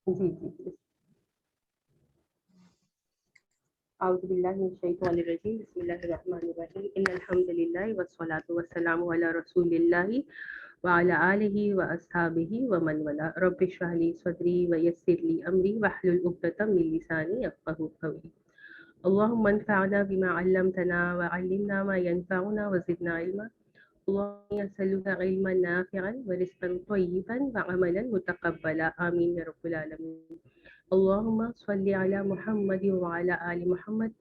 جی جی اعوذ باللہ من الشیطان الرجیم بسم اللہ الرحمن الرحیم ان الحمد للہ والصلاۃ والسلام علی رسول اللہ وعلی آلہ واصحابہ ومن والاه رب اشرح لي صدری ویسر لي امری واحلل عقدۃ من لسانی یفقهوا قولی اللهم انفعنا بما علمتنا وعلمنا ما ينفعنا وزدنا علما اللهم يسألك علما نافعا ورزقا طيبا وعملا متقبلا آمين يا رب العالمين اللهم صل على محمد وعلى آل محمد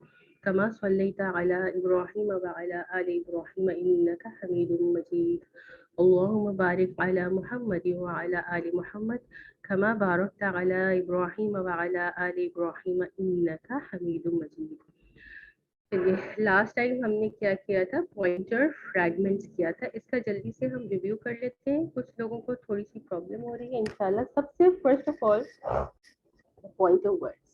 كما صليت على إبراهيم وعلى آل إبراهيم إنك حميد مجيد اللهم بارك على محمد وعلى آل محمد كما باركت على إبراهيم وعلى آل إبراهيم إنك حميد مجيد. لاسٹ ٹائم ہم نے کیا کیا تھا پوائنٹر فریگمنٹس کیا تھا. اس کا جلدی سے ہم ریویو کر لیتے ہیں. کچھ لوگوں کو تھوڑی سی پرابلم ہو رہی ہے انشاءاللہ. سب سے first of all pointer words.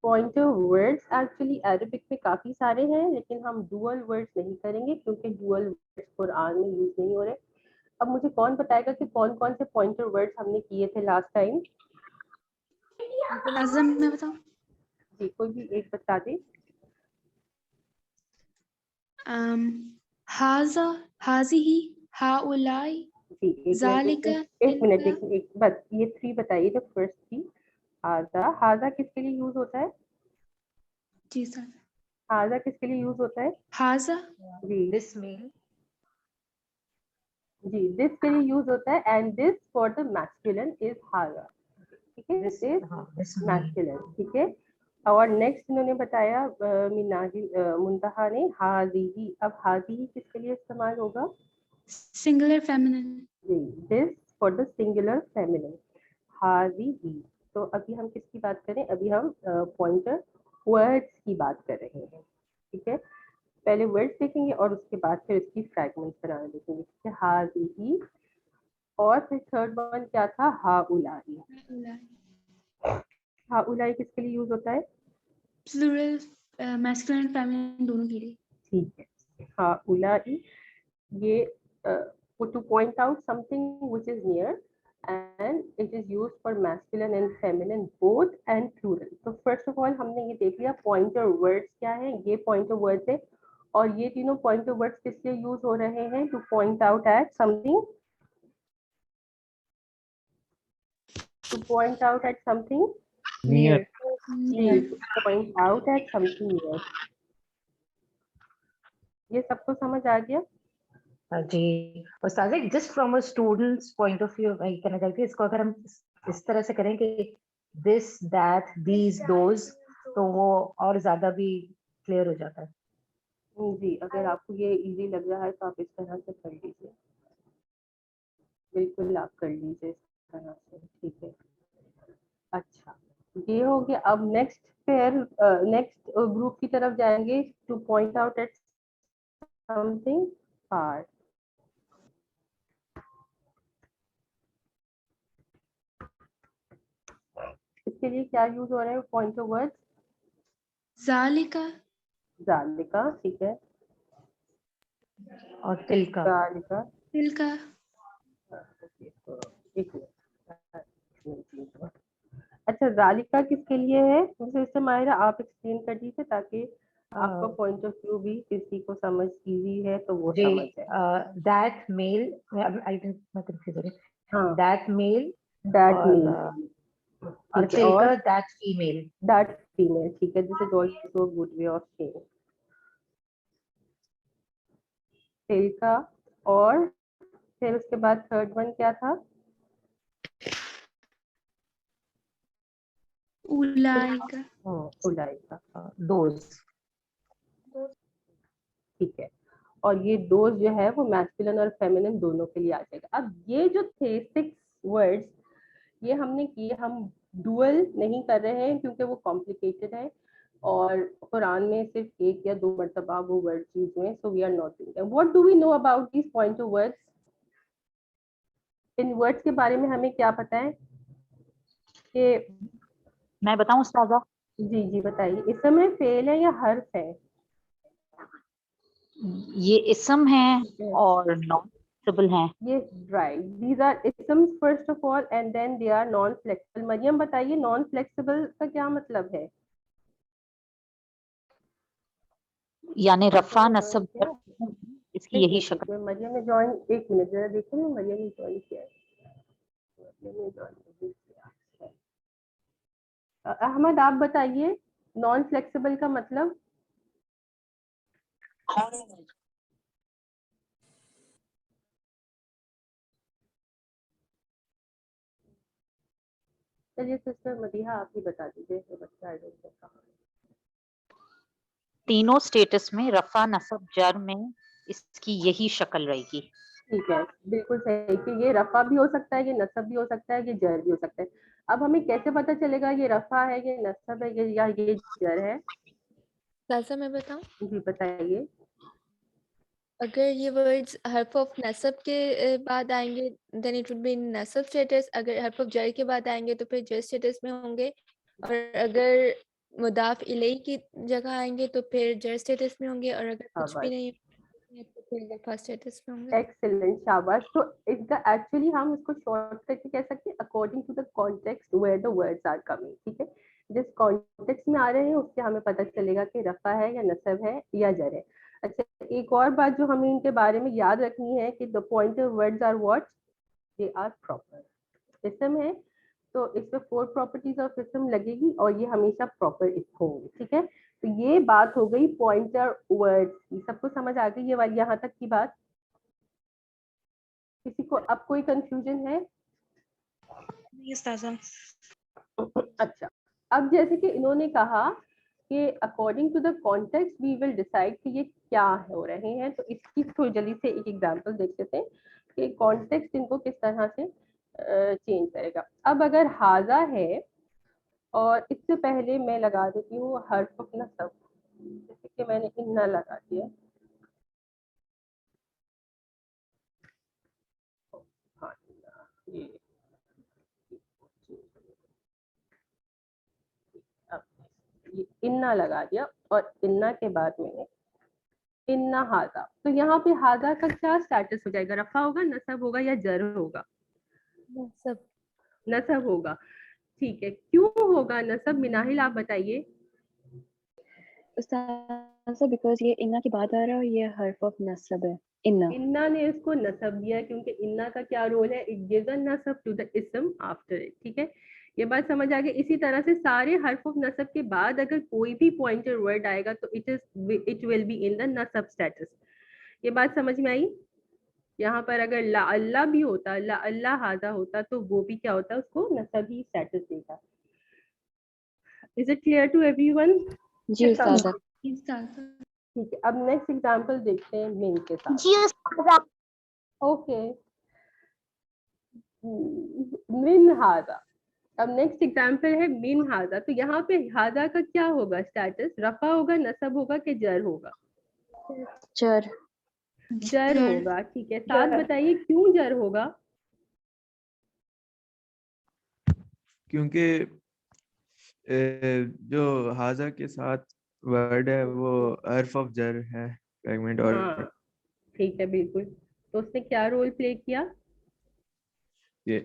Pointer words actually Arabic میں کافی سارے ہیں لیکن ہم ڈوئل ورڈس نہیں کریں گے کیونکہ ڈوئل ورڈس قرآن میں یوز نہیں ہو رہے. اب مجھے کون بتائے گا کہ کون کون سے پوائنٹر ورڈس ہم نے کیے تھے لاسٹ ٹائم؟ اعظم میں بتاؤں. جی کوئی بھی ایک بتا دیں. ہاذا، ہاذہ، ہاؤلائی، جی ذالک، ایک منٹ دیکھیں. ایک بس یہ 3 بتائیے. جو فرسٹ تھی ہاذا. ہاذا کس کے لیے یوز ہوتا ہے؟ جی سر. ہاذا کس کے لیے یوز ہوتا ہے؟ ہاذا جی دس مین. جی دس کے لیے یوز ہوتا ہے. And this for the masculine is ہاذا. ٹھیک ہے دس دس مین. میسکولن. ٹھیک ہے. اور نیکسٹ انہوں نے بتایا منتہا نے ہاذیہ. اب ہاذیہ کس کے لیے استعمال ہوگا؟ Singular feminine. جی this for the singular feminine ہاذیہ. تو ابھی ہم کس کی بات کریں؟ ابھی ہم پوائنٹر ورڈس کی بات کر رہے ہیں. ٹھیک ہے. پہلے ورڈس دیکھیں گے اور اس کے بعد پھر اس کی فریگمنٹس بنانا دیکھیں گے. ٹھیک ہے. ہاذیہ. اور پھر تھرڈ ون کیا تھا؟ ہاؤلائی. ہاؤلائی کس کے لیے یوز ہوتا ہے؟ پلورل، میسکولن فیمنن دونوں کے لیے. ٹھیک ہے. ہاؤلائی یہ to point out something which is near and it is used for masculine and feminine both and plural. تو first of all ہم نے یہ دیکھ لیا pointer words کیا ہیں. یہ pointer words ہے اور یہ تینوں pointer words کس لیے یوز ہو رہے ہیں؟ to point out at something. To point out at something Near. to point out at something near. یہ سب کو سمجھ آ گیا؟ جی استاد just from a students point of view میں کہنا چاہتی ہوں اس کو اگر ہم اس طرح سے کریں کہ دس دیٹ دیز دوز تو وہ اور زیادہ بھی کلیئر ہو جاتا ہے. جی اگر آپ کو یہ ایزی لگ رہا ہے تو آپ اس طرح سے کر لیجیے. بالکل آپ کر لیجیے اس طرح سے. ٹھیک ہے. اچھا یہ ہو گیا. اب نیکسٹ پھر نیکسٹ گروپ کی طرف جائیں گے. To point out at something for. اس کے لیے کیا یوز ہو رہا ہے پوائنٹر ورڈ؟ ذالک، ذالکا. ٹھیک ہے. اور تل کا. ذالکا. تلک. اچھا ذالکا کس کے لیے ہے؟ مسٹر ماہرہ آپ ایکسپلین کر دیجیے تاکہ آپ کا پوائنٹ آف ویو بھی کسی کو سمجھ ایزی ہے تو وہ سمجھ جائے. دیٹ میل میں کنفیوز ہو رہی ہاں ہوں. دیٹ میل دیٹ مین. اور ٹھیک ہے. تل اور کا دیٹ فیمیل. That female. ٹھیک ہے. This is also good way of seeing. تل کا. اور پھر اس کے بعد تھرڈ ون کیا تھا؟ اولئک. اولئک. دوز. ٹھیک ہے. اور یہ ڈوز جو ہے وہ میسکولن اور فیمینن دونوں کے لیے آ جائے گا. اب یہ جو تھے 6 ورڈز یہ ہم نے کیے. ہم ڈوئل نہیں کر رہے ہیں کیونکہ وہ کمپلیکیٹڈ ہے اور قرآن میں صرف 1 یا 2 مرتبہ وہ ورڈ یوز ہوئے. So we are not doing that. What do we know about these pointer words? ان ورڈز کے بارے میں ہمیں کیا پتہ ہے کہ میں بتاؤں استاذہ؟ جی جی بتائیے. اسم ہے، فعل ہے یا حرف ہے؟ یہ اسم ہے اور نام. flexible हैं. Yes, right. These are isms first of all, and then they are non-flexible. Maryam बताइए non-flexible का क्या मतलब है? यानी रफा मैंने नसब join किया? इसकी यही एक शक्ल. मिनट, मरियम ने ज्वाइन, एक मिनट जरा देखो ना, मरियम ने ज्वाइन किया है, मरियम ने ज्वाइन नहीं किया है। अहमद आप बताइए नॉन फ्लेक्सिबल का मतलब? चलिए सिस्टर मदीहा आप ही बता दीजिए, तो बच्चा आई डोंट नो कहाँ है। तीनों स्टेटस में रफा नसब जर में इसकी यही शक्ल रहेगी. ठीक है, बिल्कुल सही कि ये रफा भी हो सकता है, ये नसब भी हो सकता है, ये जर भी हो सकता है। अब हमें कैसे पता चलेगा ये रफा है, ये नसब है, या ये जर है? जैसा मैं बताऊं, जी बताइए। अगर ये वर्ड्स हर्फ ऑफ नसब के बाद आएंगे then it would be in नसब स्टेटस, अगर हर्फ ऑफ जर के बाद आएंगे तो फिर जर स्टेटस में होंगे, और अगर मुदाफ इलैही की जगह आएंगे तो फिर जर स्टेटस में होंगे, और अगर कुछ भी नहीं है तो फिर रफा स्टेटस में होंगे. एक्सेलेंट, शाबाश। तो इसका एक्चुअली हम इसको शॉर्ट करके कह सकते हैं according to the context where the words are coming, ठीक है। जिस कॉन्टेक्स्ट में आ रहे हैं उससे हमें पता चलेगा कि रफा है या नसब है या जर है। अच्छा, एक और बात जो हमें इनके बारे में याद रखनी है कि the pointer words are what, they are proper. इसम है तो इसमें 4 प्रॉपर्टीज ऑफ इसम लगेगी और ये हमेशा प्रॉपर होंगे, ठीक है। तो ये बात हो गई पॉइंटर वर्ड्स की, सबको समझ आ गई ये वाली यहाँ तक की बात? किसी को अब कोई कंफ्यूजन है? अच्छा, अब जैसे कि इन्होंने कहा कि according to the context we will decide कि ये क्या हो रहे हैं, तो इसकी थोड़ी जल्दी से एक एग्जांपल देख लेते हैं कि कॉन्टेक्स्ट इनको किस तरह से चेंज करेगा। अब अगर हाजा है और इससे पहले मैं लगा देती हूँ हर्फ ऑफ नसब, जैसे कि मैंने इन्ना लगा दिया, हाँ ये ये इन्ना लगा दिया और इन्ना के बाद मैंने इन्ना हाजा, तो यहाँ पे हाजा का क्या स्टेटस हो जाएगा? रफा होगा, नसब होगा या जर होगा? नसब. नसब होगा। ठीक है, क्यों होगा नसब? मिनाहिल आप बताइए। उस्ताद बिकॉज ये इन्ना के बाद आ रहा है, ये हर्फ ऑफ नसब है. इन्ना इन्ना ने इसको नसब दिया क्योंकि इन्ना का क्या रोल है? इट गिव्स अ नसब टू द इसम आफ्टर इट, ठीक है। ये बात समझ आ गई। इसी तरह से सारे हर्फ ऑफ नसब के बाद अगर कोई भी पॉइंटर वर्ड आएगा तो it will be in the नसब स्टेटस। ये बात समझ में आई? यहाँ पर अगर ला अल्लाह भी होता, ला अल्लाह हाजा होता, तो वो भी क्या होता, उसको नसब ही स्टेटस देगा। Is it clear to everyone? जी उस्ताद. ठीक है, अब नेक्स्ट एग्जांपल देखते हैं मेन के साथ। जी उस्ताद. ओके, मिन हाजा। अब नेक्स्ट एग्जांपल है मिन हाजा, तो यहाँ पे हाजा का क्या होगा स्टेटस? रफा होगा, नसब होगा कि जर होगा? जर. जर होगा, ठीक है। साथ बताइए क्यों जर होगा? क्योंकि जो हाजा के साथ वर्ड है वो हर्फ ऑफ जर है, फ्रैगमेंट। और हाँ ठीक है, बिल्कुल। तो उसने क्या रोल प्ले किया? ये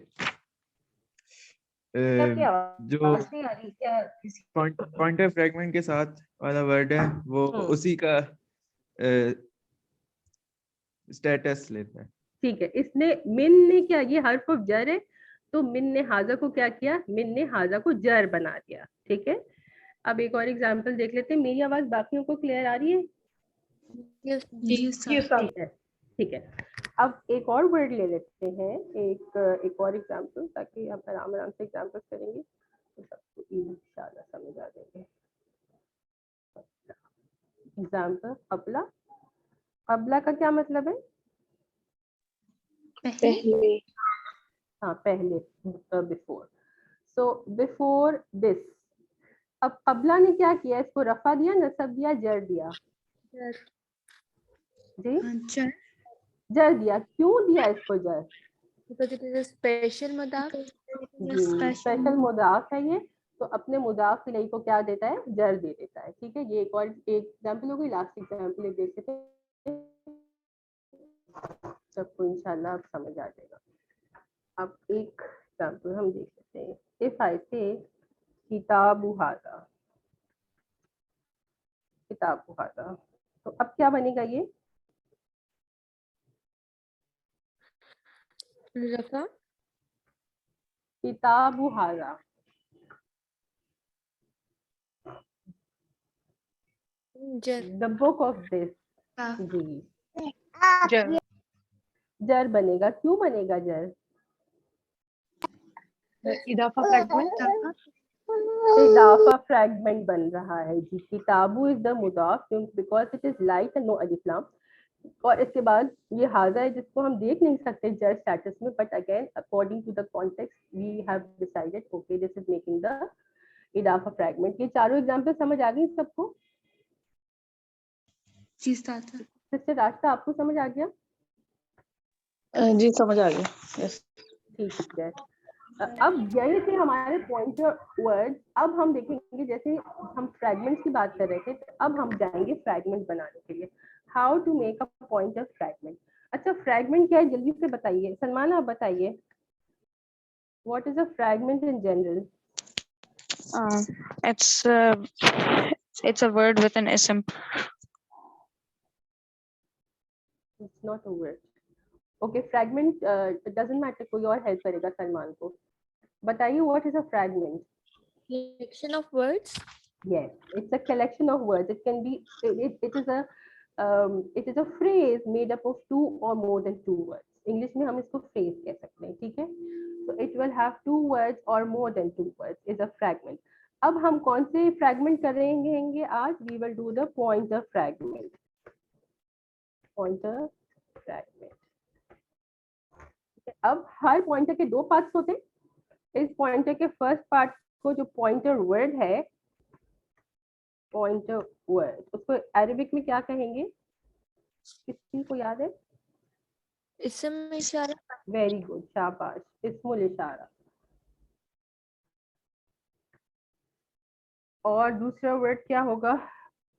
सबकी जो आवाज नहीं आ रही क्या? किसी पॉइंटर फ्रैगमेंट के साथ वाला वर्ड है वो उसी का स्टेटस लेता है। ठीक है, इसने मिन ने क्या, ये हर्फ ऑफ जर है, तो मिन ने हाजा को क्या किया? मिन ने हाजा को जर बना दिया, ठीक है। अब एक और एग्जांपल देख लेते हैं। मेरी आवाज बाकियों को क्लियर आ रही है? ठीक है, ठीक है। अब एक और वर्ड ले लेते हैं, एक और एग्जांपल, ताकि आप आराम आराम से एग्जांपल करेंगे तो सबको इंशाल्लाह समझ आ जाएंगे। एग्जांपल अबला। अबला का क्या मतलब है? पहले. हाँ, पहले, बिफोर। So before this. अब अबला ने क्या किया? इसको रफा दिया, नसब दिया, जर दिया? जी जर दिया। क्यों दिया इसको जर? Because it is a special मुदाफ. स्पेशल मुदाफ है ये, तो अपने मुदाफ इलैही को क्या देता है? जर दे देता है, ठीक है। ये एक और एक एग्जांपल हो गई। लास्ट एग्जांपल एक देख लेते हैं। सबको इंशाल्लाह अब समझ आ जाएगा. अब एक एग्जाम्पल हम देख सकते हैं. इफ आई से किताबु हाजा, किताबु हाजा, तो अब क्या बनेगा ये? रफा किताबु हाजा, जर द बुक ऑफ दिस. जी, जर जर बनेगा. क्यों बनेगा जर? इजाफा फ्रैगमेंट इजाफा फ्रैगमेंट बन रहा है जी. किताबु इज द मुदाफ because it is light and no अलिफ लाम. और इसके बाद ये हाजा है जिसको हम देख नहीं सकते जर स्टेटस में, but again according to the context we have decided okay this is making the इजाफा फ्रैगमेंट. ये चारों एग्जांपल समझ आ गई सबको? सिस्टर रास्ता आपको समझ आ गया? जी समझ आ गया. यस. ठीक है. अब यही थे हमारे पॉइंटर वर्ड्स. अब हम देखेंगे, जैसे हम फ्रैगमेंट्स की बात कर रहे थे, तो अब हम जाएंगे फ्रैगमेंट बनाने के लिए. How to make a pointer fragment. अच्छा, फ्रैगमेंट क्या है जल्दी से बताइए. सलमान आप बताइए, what is a fragment in general? It's a word with an ism. It's not a word. Okay, fragment doesn't matter. कोई और हेल्प करेगा सलमान को. बताइए what is a fragment. collection of words. Yes, it's a collection of words. It can be, it is a phrase made up of two or more than two words. English में हम इसको phrase कह सकते हैं, ठीक है. So it will have two words or more than two words is a fragment. अब हम कौन से fragment करेंगे आज? We will do the pointer fragment. Pointer fragment. अब हर पॉइंटर के दो पार्ट्स होते हैं. इस पॉइंटर के फर्स्ट पार्ट को जो पॉइंटर वर्ड है, पॉइंटर वर्ड, उसको अरबिक में क्या कहेंगे? किसी को याद है? इसम इशारा. वेरी गुड, शाबाश. इस्मुल इशारा. और दूसरा वर्ड क्या होगा?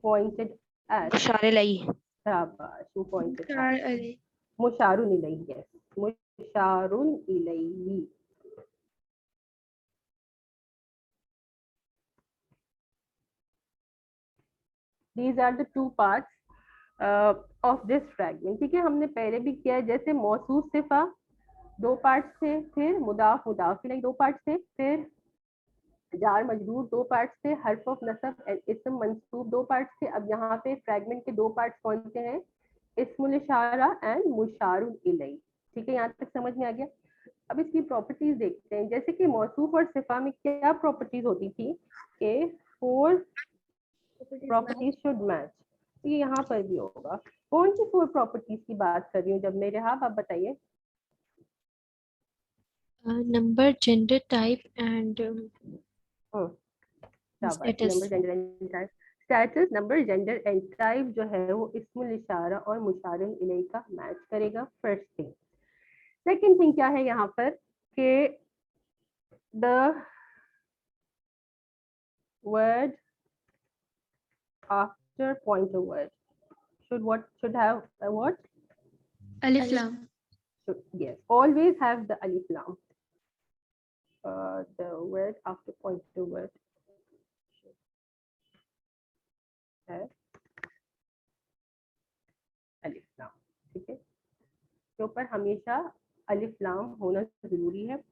Pointed at. इशारे लाई. शाबाश, वो पॉइंटेड एट. मुशारुन इलैही. यस, मुशारुन इलैही. These are the two parts of this fragment. ठीक है, हमने पहले भी किया है. जैसे मौसूफ सिफा दो पार्ट्स थे, फिर मुदाफ मुदाफ इलैही दो पार्ट्स थे, फिर जार मजरूर दो पार्ट्स थे, हर्फ ऑफ नसब एंड इस्म मंसूब दो पार्ट्स थे. अब यहाँ पे फ्रैगमेंट के दो पार्ट्स कौन से हैं? इस्मुल इशारा एंड मुशारुन इलैही. ठीक है, यहाँ तक समझ में आ गया. अब इसकी प्रॉपर्टीज देखते हैं. जैसे कि मौसूफ और सिफा में क्या प्रॉपर्टीज होती थी कि फोर प्रॉपर्टीज शुड मैच. तो ये यहाँ पर भी होगा. कौन सी फोर प्रॉपर्टीज की बात कर रही हूँ जब मेरे? हाँ, आप बताइए. Number, gender, type and शाबाश. Number, gender and type. Status, number, gender and type जो है वो इस्मुल इशारा और मुशारुन इलैही का मैच करेगा. First thing. सेकंड थिंग क्या है यहाँ पर कि the word after pointer word should have a what? alif lam. Yes, always have the alif lam. The word after pointer word should have alif lam. ठीक है, के ऊपर हमेशा अलिफ लाम होना जरूरी है.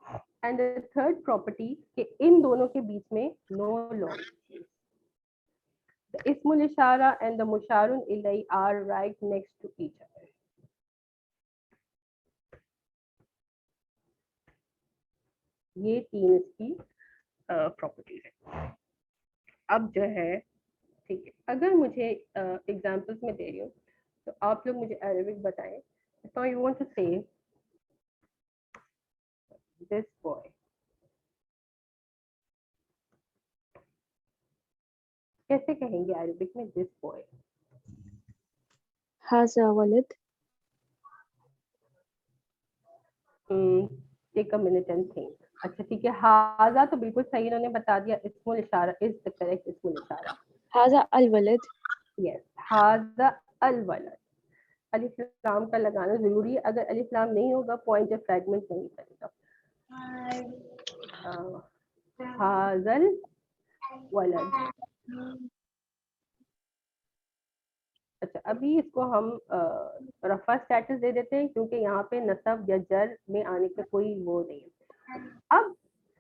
एंड द थर्ड प्रॉपर्टी कि इन दोनों के बीच में नो लॉन्ग. द इस्मुल इशारा एंड द मुशारुन इलैही are right next to each other. ये तीन इसकी प्रॉपर्टीज है. अब जो है, ठीक है, अगर मुझे एग्जांपल्स में दे रही हूँ तो आप लोग मुझे अरबिक बताएं. So you want to say this boy. कैसे कहेंगे अरबिक में this boy? हाजा वलद. Take a minute and think. अच्छा ठीक है, हाजा तो बिल्कुल सही इन्होंने बता दिया. इस्मुल इशारा is the correct इस्मुल इशारा. हाजा अल वलद. Yes, हाजा अल वलद. الف لام کا لگانا ضروری ہے. اگر الف لام نہیں ہوگا پوائنٹ یا فریگمنٹ نہیں کرے گا. حاضل ولد. اچھا ابھی اس کو ہم رفع اسٹیٹس دے دیتے ہیں کیونکہ یہاں پہ نصب یا جر میں آنے کا کوئی وہ نہیں ہے. اب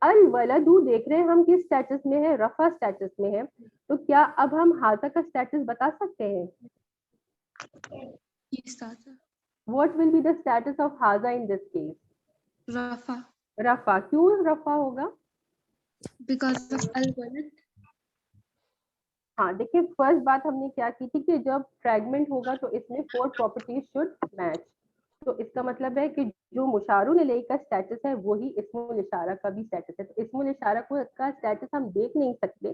الولدو دیکھ رہے ہیں ہم کس اسٹیٹس میں ہے, رفع اسٹیٹس میں ہے. تو کیا اب ہم حاضہ کا اسٹیٹس بتا سکتے ہیں؟ What will be the status of حاضہ in this case? رفع. رفع. کیوں رفع ہوگا؟ Because of الولد. ہاں دیکھیں فرسٹ بات ہم نے کیا کی تھی کہ جب فریگمنٹ ہوگا تو اس میں 4 پراپرٹیز شوڈ میچ. تو اس کا مطلب ہے کہ جو مشار الیہ کا اسٹیٹس ہے وہی اسم الاشارہ کا بھی اسٹیٹس ہے. تو اسم الاشارہ کو کا اسٹیٹس ہم دیکھ نہیں سکتے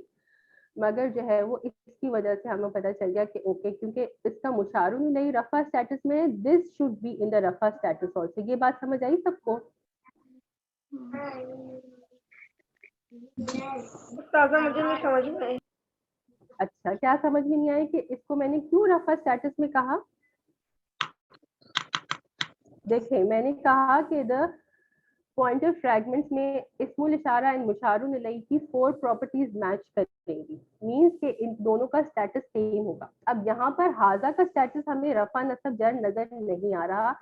مگر جو ہے وہ اس کی وجہ سے ہمیں پتہ چل گیا کہ اوکے کیونکہ اس کا مشار الیہ رفع اسٹیٹس میں ہے, دس شوڈ بی ان دا رفع اسٹیٹس آلسو. یہ بات سمجھ آئی سب کو؟ مجھے نہیں سمجھ میں آئی. اچھا کیا سمجھ میں نہیں آئی کہ اس کو میں نے کیوں رفع اسٹیٹس میں کہا؟ دیکھیں میں نے کہا کہ دا پوائنٹر فریگمنٹس میں اسم الاشارہ اینڈ مشار الیہ کی 4 پراپرٹیز میچ کریں گی, مینس کہ ان دونوں کا اسٹیٹس سیم ہوگا. اب یہاں پر حاضہ کا اسٹیٹس ہمیں رفع نصب جر نظر نہیں آ رہا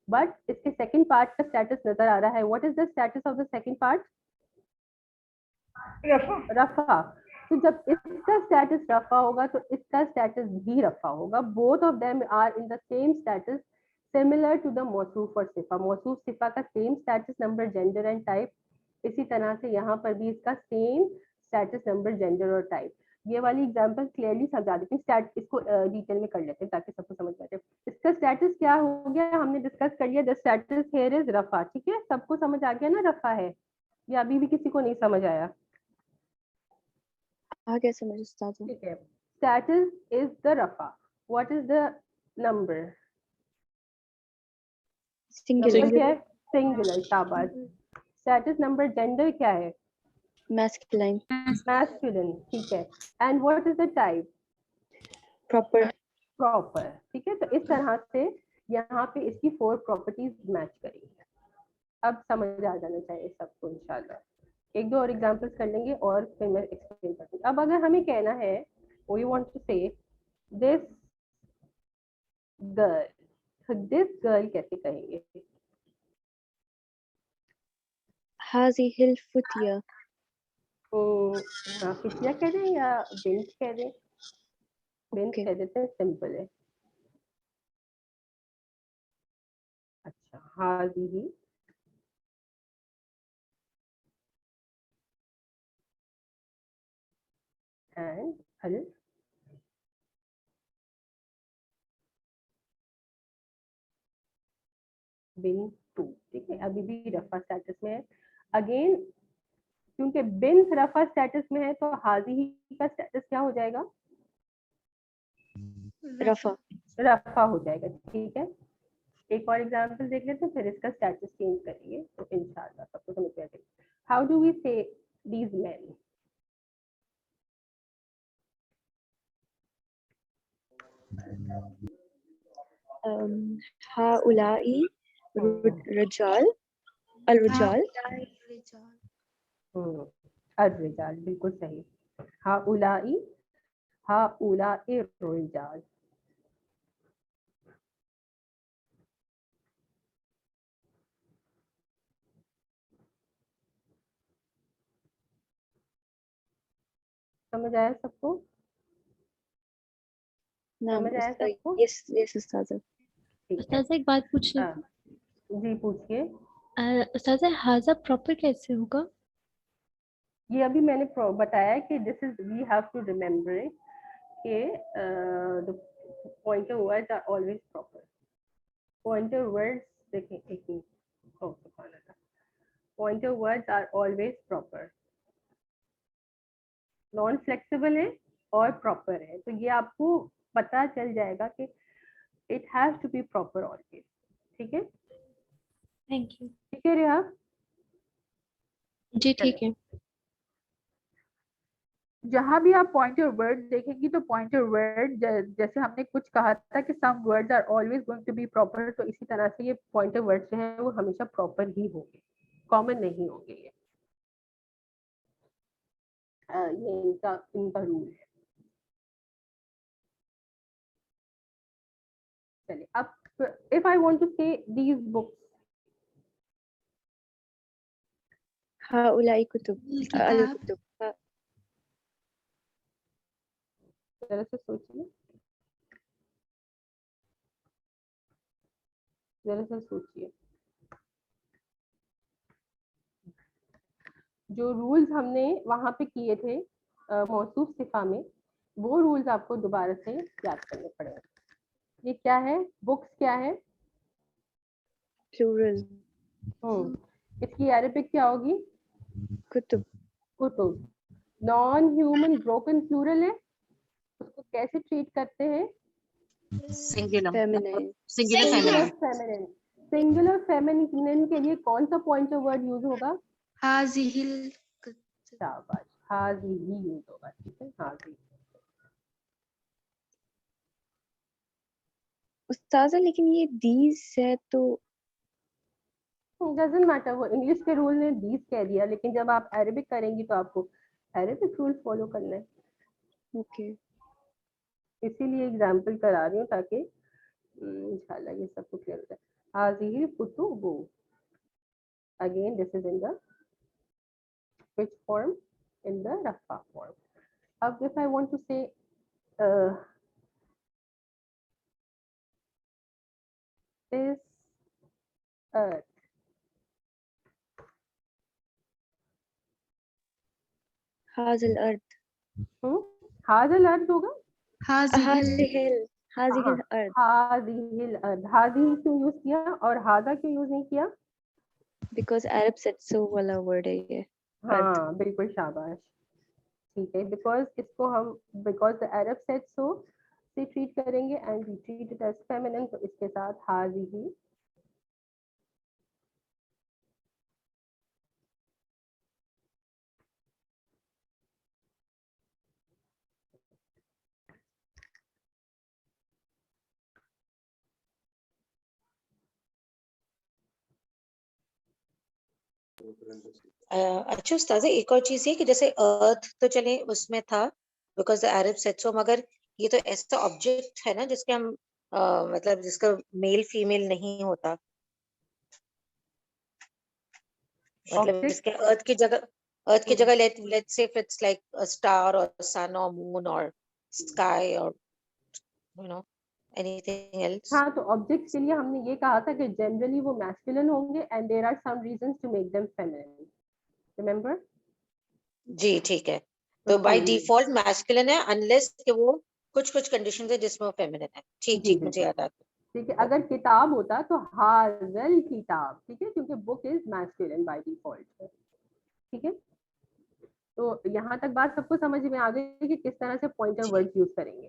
بٹ اس کے سیکنڈ پارٹ کا اسٹیٹس نظر آ رہا ہے. What is the status of the second part? رفع. تو جب اس کا اسٹیٹس رفع ہوگا تو اس کا اسٹیٹس بھی رفع ہوگا. Both of them are in the same status similar to the موصوف اور صفہ. موصوف صفہ کا same status number gender and type, اسی طرح سے یہاں پر بھی اس کا سیم اسٹیٹس نمبر جینڈر اور ٹائپ. یہ والی ایگزامپل کلیئرلی سمجھا دیتی ہوں, اس کو ڈیٹیل میں کر لیتے ہیں تاکہ سب کو سمجھ آ جائے. اس کا اسٹیٹس کیا ہو گیا ہم نے ڈسکس کر لیا, the status here is رفع. ٹھیک ہے سب کو سمجھ آ گیا نا رفع ہے, یا ابھی بھی کسی کو نہیں سمجھ آیا؟ آگے سمجھ استاد. ٹھیک ہے اسٹیٹس از دا رفع. What is the number? Number کیا ہے؟ سنگولر. شاباش. اسٹیٹس نمبر جینڈر کیا ہے؟ masculine masculine. ٹھیک ہے. And what is the type? proper proper. ٹھیک ہے تو اس طرح سے یہاں پہ اس کی 4 پراپرٹیز میچ کریں گے. اب سمجھ آ جانا چاہیے سب کو انشاءاللہ. ایک دو اور ایگزامپلس کر لیں گے اور پھر میں ایکسپلین کروں گی. اب اگر ہمیں کہنا ہے وی وانٹ ٹو سے دس گرل, دس گرل کیسے کہیں گے؟ هذه الفتية فتیہ کہہ دیں یا بنت کہہ دیں؟ بنت Okay. کہہ دیتے ہیں, سمپل ہے. اچھا ہاذہ اینڈ ال بنت. ٹھیک ہے ابھی بھی رفع اسٹیٹس میں ہے. اگین کیونکہ بنت رفع اسٹیٹس میں ہے تو حاضی کا اسٹیٹس کیا ہو جائے گا؟ رفع رفع ہو جائے گا. ٹھیک ہے ایک اور ایگزامپل دیکھ لیتے ہیں پھر اس کا اسٹیٹس چینج کریں گے تو انشاءاللہ سب کو سمجھ میں آ جائے گا. ہاؤ ڈو وی سے دیز مین؟ هؤلاء رجال الرجال الرجال. بالکل صحیح. ہؤلاء الرجال. سمجھ آیا سب کو؟ نعم سمجھ آیا سب کو؟ yes استاذہ. ٹھیک ہے. استاذہ ایک بات پوچھنی ہاں جی پوچھیے. استاذہ حاضہ پراپر کیسے ہوگا؟ یہ ابھی میں نے بتایا کہ this is we have to remember کہ pointer words are always proper. Pointer words دیکھیں ایک minute, pointer words are always proper. Non flexible ہے اور پراپر ہے تو یہ آپ کو پتہ چل جائے گا کہ it has to be proper always. ٹھیک ہے تھینک یو. ٹھیک ہے ریحا؟ جی ٹھیک ہے. جہاں بھی آپ پوائنٹر ورڈ دیکھیں گی تو پوائنٹر ورڈ جیسے ہم نے کچھ کہا تھا کہ some words are always going to be proper, تو اسی طرح سے یہ پوائنٹر ورڈ جو ہیں وہ ہمیشہ پراپر ہی ہوں گے، کامن نہیں ہوں گے یہ ان کا رول ہے. چلیے اب if I want to say these books هؤلاء كتب الكتاب الكتب ذرا سے سوچیے، ذرا سے سوچیے. جو رولز ہم نے وہاں پہ کیے تھے موصوف صفہ میں، وہ رولز آپ کو دوبارہ سے یاد کرنے پڑیں گے. یہ کیا ہے؟ بکس کیا ہے؟ plural اس کی عربک کیا ہوگی؟ كتب کتب. نان ہیومن بروکن پلورل ہے، اس کو کیسے ٹریٹ کرتے ہیں؟ Singular feminine singular singular feminine. Feminine. Singular feminine کے لیے کون سا پوائنٹر ورڈ یوز ہوگا؟ هذه الكتب. شاباش، حاضی ہی یوز ہوگا. ٹھیک ہے، حاضی. استاذہ لیکن یہ these ہے تو ڈزنٹ میٹر، وہ انگلش کے رول نے دیز کہہ دیا، لیکن جب آپ عربک کریں گی تو آپ کو عربک رول فالو کرنا ہے. اوکے اسی لیے اگزامپل کرا رہی ہوں تاکہ انشاءاللہ یہ سب کو کلیئر ہو جائے. حاضی کتب، again this is in the which form? In the رفع form. اب if I want to say this earth، هذا الأرض هذا الارض ہوگا. هذه الأرض هذه الارض، هذه کیوں یوز کیا اور هذا کیوں یوز نہیں کیا؟ because Arab said so والا word ہے یہ ہاں بالکل، شاباش. ٹھیک ہے، بیکاز اس کو ہم because the Arab said so سے ٹریٹ کریں گے and we treat it as feminine، تو اس کے ساتھ هذه. اچھا استاذہ ایک اور چیز یہ کہ جیسے ارتھ تو چلے اس میں تھا بیکاز دا عرب سیٹ سو، مگر یہ تو ایسا آبجیکٹ ہے نا جس کے ہم مطلب جس کا میل فیمیل نہیں ہوتا، مطلب اس کے ارتھ کی جگہ لیٹ سے اٹس لائک اسٹار اور سن اور مون اور اسکائی اور you know anything else. ہاں، تو آبجیکٹس کے لیے ہم نے یہ کہا تھا کہ جنرلی وہ میسکولن ہوں گے and there are some reasons to make them feminine. Remember? جی ٹھیک ہے، تو بائی ڈیفالٹ میسکولن ہے انلیس کہ وہ کچھ کنڈیشنز ہے جس میں وہ فیمینن ہے. ٹھیک مجھے یاد آتا. ٹھیک ہے، اگر کتاب ہوتا تو حاضل کتاب، ٹھیک ہے، کیونکہ بک از میسکولن بائی ڈیفالٹ. ٹھیک ہے، تو یہاں تک بات سب کو سمجھ میں آ گئی کہ کس طرح سے پوائنٹر ورڈ یوز کریں گے.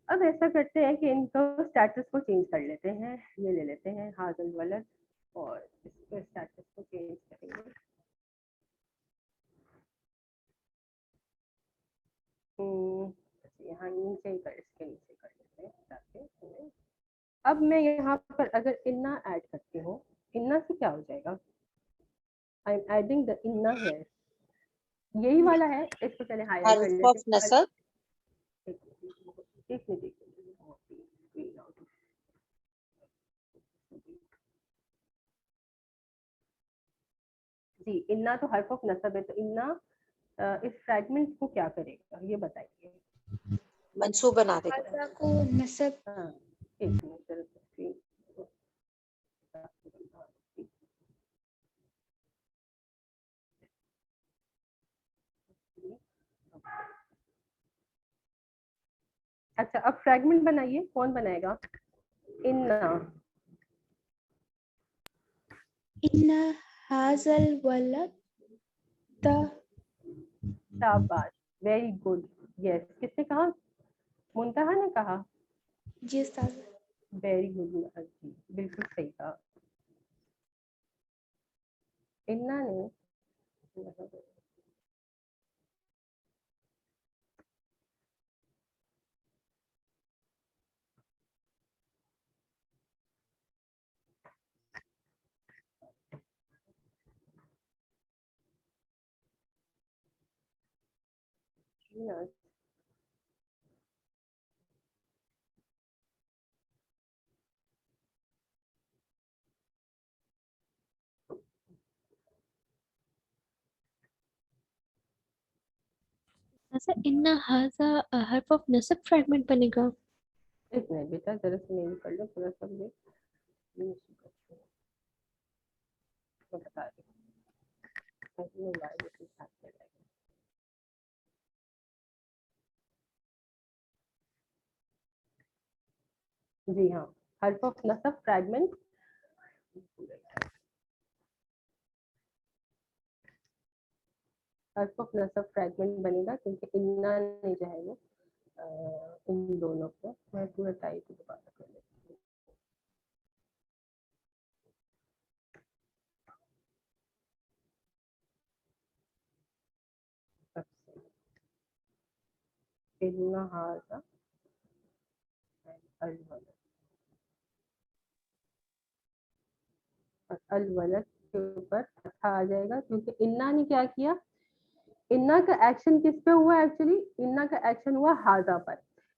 اب ایسا کرتے ہیں کہ ان کو اسٹیٹس کو چینج کر لیتے ہیں. یہ لے لیتے ہیں حاضل ولد اور اس کے اسٹیٹس کو چینج کریں گے. یہاں نیچے اس کے نیچے کر لیتے ہیں تاکہ اب میں یہاں پر اگر انا ایڈ کرتی ہوں، انا سے کیا ہو جائے گا؟ آئی ایم ایڈنگ دا انا ہیئر. یہی والا ہے، اس کو چلے ہائر کر حرف آف لیتے ہیں. نصب. ایک منٹ جی، انا تو حرف آف نصب ہے، تو انا اس فریگمنٹ کو کیا کرے گا یہ بتائیے. منصوب بنا دے گا. حاضہ کو نصب. ہاں، ایک منٹ. اچھا، اب فریگمنٹ بنائیے. کون بنائے گا؟ انا. ان هذا الولد. شاباش، ویری گڈ. یس، کس نے کہا؟ منتہا نے کہا. جی استاذ. ویری گڈ جی، بالکل صحیح کہا. انا نے Yes. ऐसा इन्ना हाजा हर्फ ऑफ नसब फ्रैगमेंट बनेगा. एक मिनट बेटा, जरा से मेल कर लो पूरा सब ये मैं बता रही हूँ. मोबाइल के साथ चलाएगा. जी हाँ, हर्फ ऑफ नसब फ्रैगमेंट हर्फ ऑफ नसब फ्रैगमेंट बनेगा क्योंकि इन्ना नहीं जो है वो इन दोनों को मैं पूरा टाइप दोबारा कर लेती हूँ. सबसे इन्ना हाजा अलवलद और अलवलद के ऊपर फतहा आ जाएगा क्योंकि इन्ना ने क्या किया, इन्ना का एक्शन किस पे हुआ, एक्चुअली इन्ना का एक्शन हुआ हाजा पर.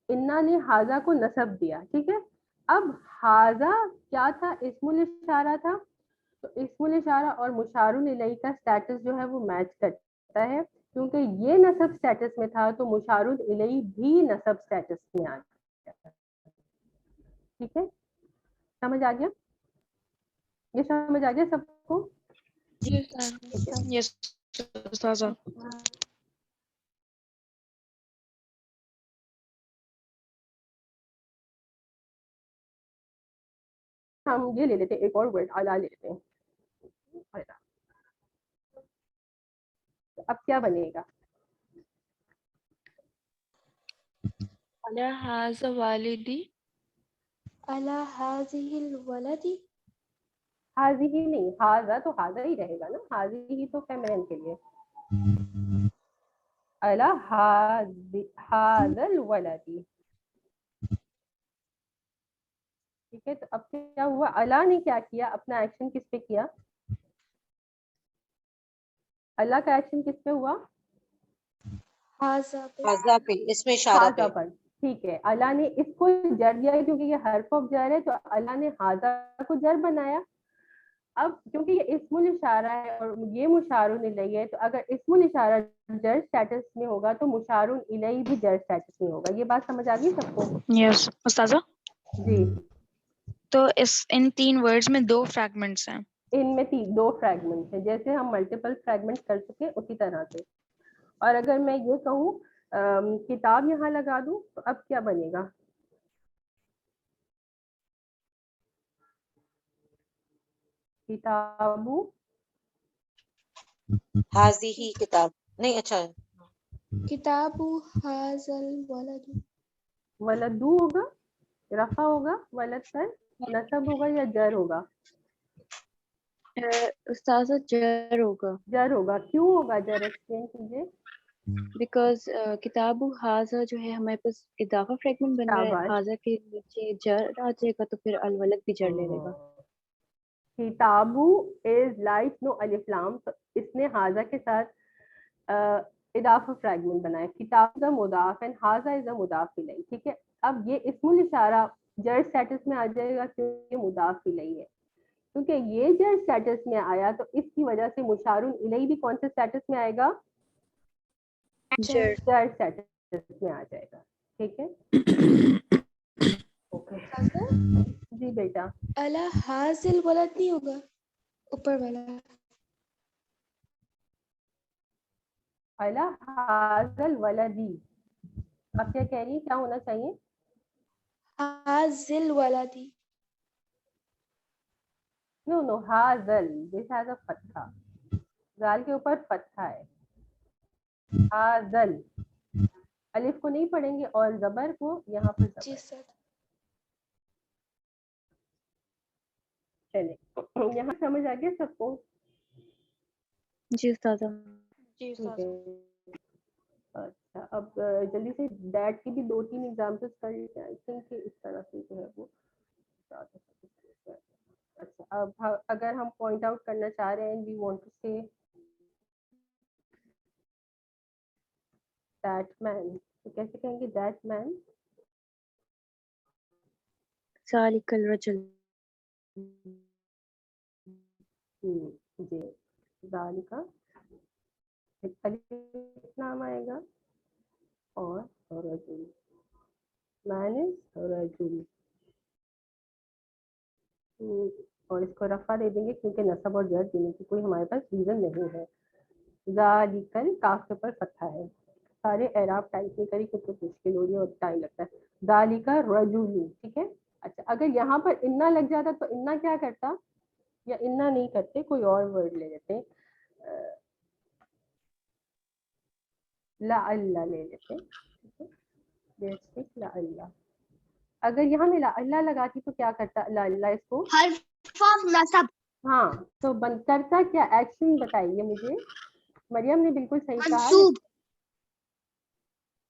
इन्ना ने हाजा को नसब दिया. ठीक है, अब हाजा क्या था, इस्मुल इशारा था. तो इस्मुल इशारा और मुशारुन इलैही का स्टेटस जो है वो मैच करता है क्योंकि ये नसब स्टेटस में था तो मुशारुन इलैही भी नसब स्टेटस में आ गया. ठीक है, समझ आ गया, ये समझ आ गया सबको. Yes, Ustaza. हम ये ले लेते हैं, एक और वर्ड अला ले लेते हैं. अला. तो अब क्या बनेगा, अला हाजा वालिदी. अला हाजिहिल वलदी. हाजी ही नहीं, हाजा तो हाजा ही रहेगा ना, हाजी ही तो फेमिनिन के लिए. अला हाजल वलदी. ठीक है, तो अब क्या हुआ, अला ने क्या किया, अपना एक्शन किस पे किया, अल्लाह का एक्शन किस पे हुआ, हाजा पे. हाजा पे, इसमें इशारा हाजा पे. पर. ठीक है, अल्लाह ने इसको जर दिया क्योंकि ये हर्फ ऑफ जर है तो अल्लाह ने हाजा को जर बनाया. अब क्योंकि ये इस्मुल इशारा है और ये मुशारुन इलैही है तो अगर इस्मुल इशारा जर स्टेटस में होगा तो मुशारुन इलैही भी जर स्टेटस में होगा. ये बात समझ आ गई सबको. Yes, Ustaza. जी, तो इन 3 वर्ड्स में 2 फ्रैगमेंट्स हैं. इनमें 2 फ्रैगमेंट हैं, जैसे हम मल्टीपल फ्रैगमेंट कर चुके उसी तरह से. और अगर मैं ये कहूँ किताब यहाँ लगा दूं तो अब क्या बनेगा, किताबू हाजिही किताब नहीं, अच्छा किताबु हाजल वलद. वलदू होगा, रफा होगा, वलद पर नसब होगा या जर होगा, उस्ताजा जर होगा जर होगा. क्यों होगा जर, एक्सप्लेन कीजिए. बिकॉज किताबु हाजा जो है हमारे पास इदाफा फ्रैगमेंट बन रहा है, शाबाश. हाजा के नीचे जर आ जाएगा तो फिर अलवलद भी जर ले लेगा. किताबू इज लाइक नो अलिफ लाम, तो इसने हाजा के साथ इदाफा फ्रैगमेंट बनाया. किताब द मुदाफ एंड हाजा इज द मुदाफ इलैही. ठीक है, अब ये इस्मुल इशारा जर स्टेटस में आ जाएगा क्योंकि मुदाफ इलैही है. क्योंकि ये जर स्टेटस में आया तो इसकी वजह से मुशारुन इलैही भी कौन से स्टेटस में आएगा, जर. जर स्टेटस में आ जाएगा. ठीक है, ओके. हाजा. जी बेटा, अला हाजिल वलद नहीं होगा, ऊपर वाला. अला हाजल वलदी. अब क्या कह रही है, क्या होना चाहिए, हाजिल वलदी. नो नो, हाजल, दिस हैज अ फतहा, जाल के ऊपर फतहा है. हाजल, अलिफ को नहीं पढ़ेंगे और जबर को यहाँ पर जी जबर. सर. चले, यहाँ समझ आ गया सबको. जी उस्ताजा. जी ठीक है, अच्छा. अब जल्दी से डैट की भी 2-3 एग्जाम्पल्स कर लेते हैं. आई थिंक इस तरह से जो है वो ज़्यादा सही है. अच्छा, अब अगर हम पॉइंट आउट करना चाह रहे हैं, we want to say that man, तो कैसे कहेंगे दैट मैन? ज़ालिकल रजुल। जी, ज़ालिका अलिफ नाम आएगा और रजुल, मैन इज रजुल। और इसको रफा दे देंगे क्योंकि नसब और जर देने की कोई हमारे पास रीजन नहीं है। ज़ालिकल काफ के ऊपर फतहा है। सारे एराब टाइप नहीं करी क्योंकि मुश्किल हो रही है और टाइम लगता है। ज़ालिका रजुल, ठीक है। अच्छा, अगर यहाँ पर इन्ना लग जाता तो इन्ना क्या करता, या इन्ना नहीं करते, कोई और वर्ड ले लेते, ला अल्लाह ले लेते, ठीक है, ला अल्लाह। अगर यहाँ में ला अल्लाह लगाती तो क्या करता ला अल्लाह इसको? हर्फ ऑफ नसब। हाँ, तो बन करता क्या, एक्शन बताइए मुझे। मरियम ने बिल्कुल सही कहा, मंसूब।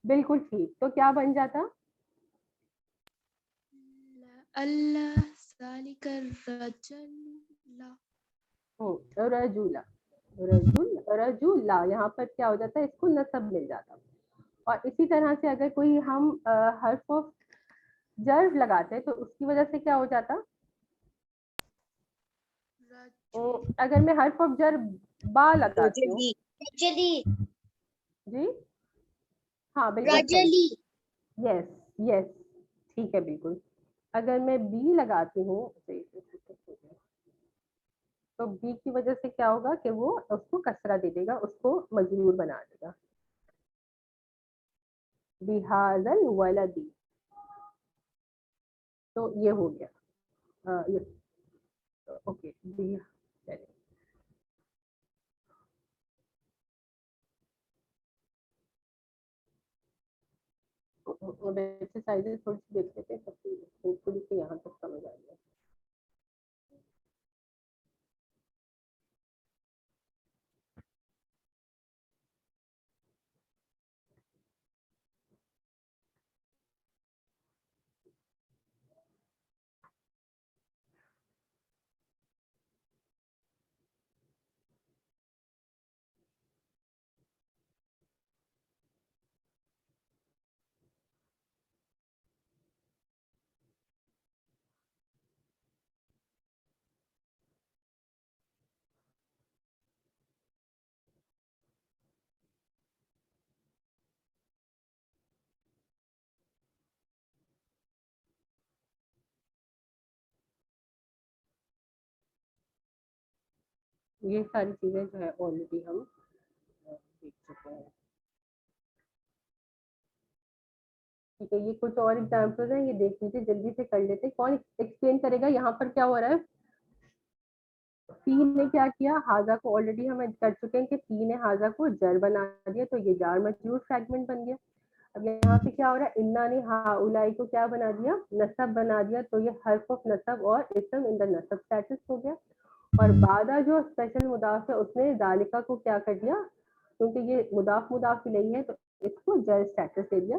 बिल्कुल ठीक। तो क्या बन जाता? अल्लाह ज़ालिकर रजुला। रजुला, रजुल रजुला, यहाँ पर क्या हो जाता है, इसको नसब मिल जाता। और इसी तरह से अगर कोई हम हर्फ ऑफ जर लगाते तो उसकी वजह से क्या हो जाता? अगर मैं हर्फ ऑफ जर बा लगाती हूँ, रजली। जी हाँ बिल्कुल सही, रजली। यस यस, ठीक है बिल्कुल। अगर मैं बी लगाती हूँ तो बी की वजह से क्या होगा कि वो उसको कसरा दे देगा, उसको मजरूर बना देगा। बिहाजल वलदी, तो ये हो गया। ये ओके, चलिए अब एक्सरसाइजेस थोड़ी सी देख लेते हैं, तब थोड़ी सी यहाँ तक समझ आ गया। ये सारी चीजें जो है ऑलरेडी हम देख चुके हैं। ठीक है, ये कुछ और एग्जाम्पल्स हैं, ये देख लीजिए, जल्दी से कर लेते हैं। कौन एक्सप्लेन करेगा यहाँ पर क्या हो रहा है? सी ने क्या किया, हाजा को ऑलरेडी हम कर चुके हैं कि सी ने हाजा को जर बना दिया, तो ये जार मजरूर फ्रैगमेंट बन गया। अब यहाँ पे क्या हो रहा है, इन्ना ने हाउलाई को क्या बना दिया, नसब बना दिया, तो ये हर्फ ऑफ नसब और इसम इन द नसब स्टेटस हो गया। और बादा जो स्पेशल मुदाफ है उसने जालिका को क्या कर दिया, क्योंकि ये मुदाफ नहीं है तो इसको जर स्टेटस दे दिया।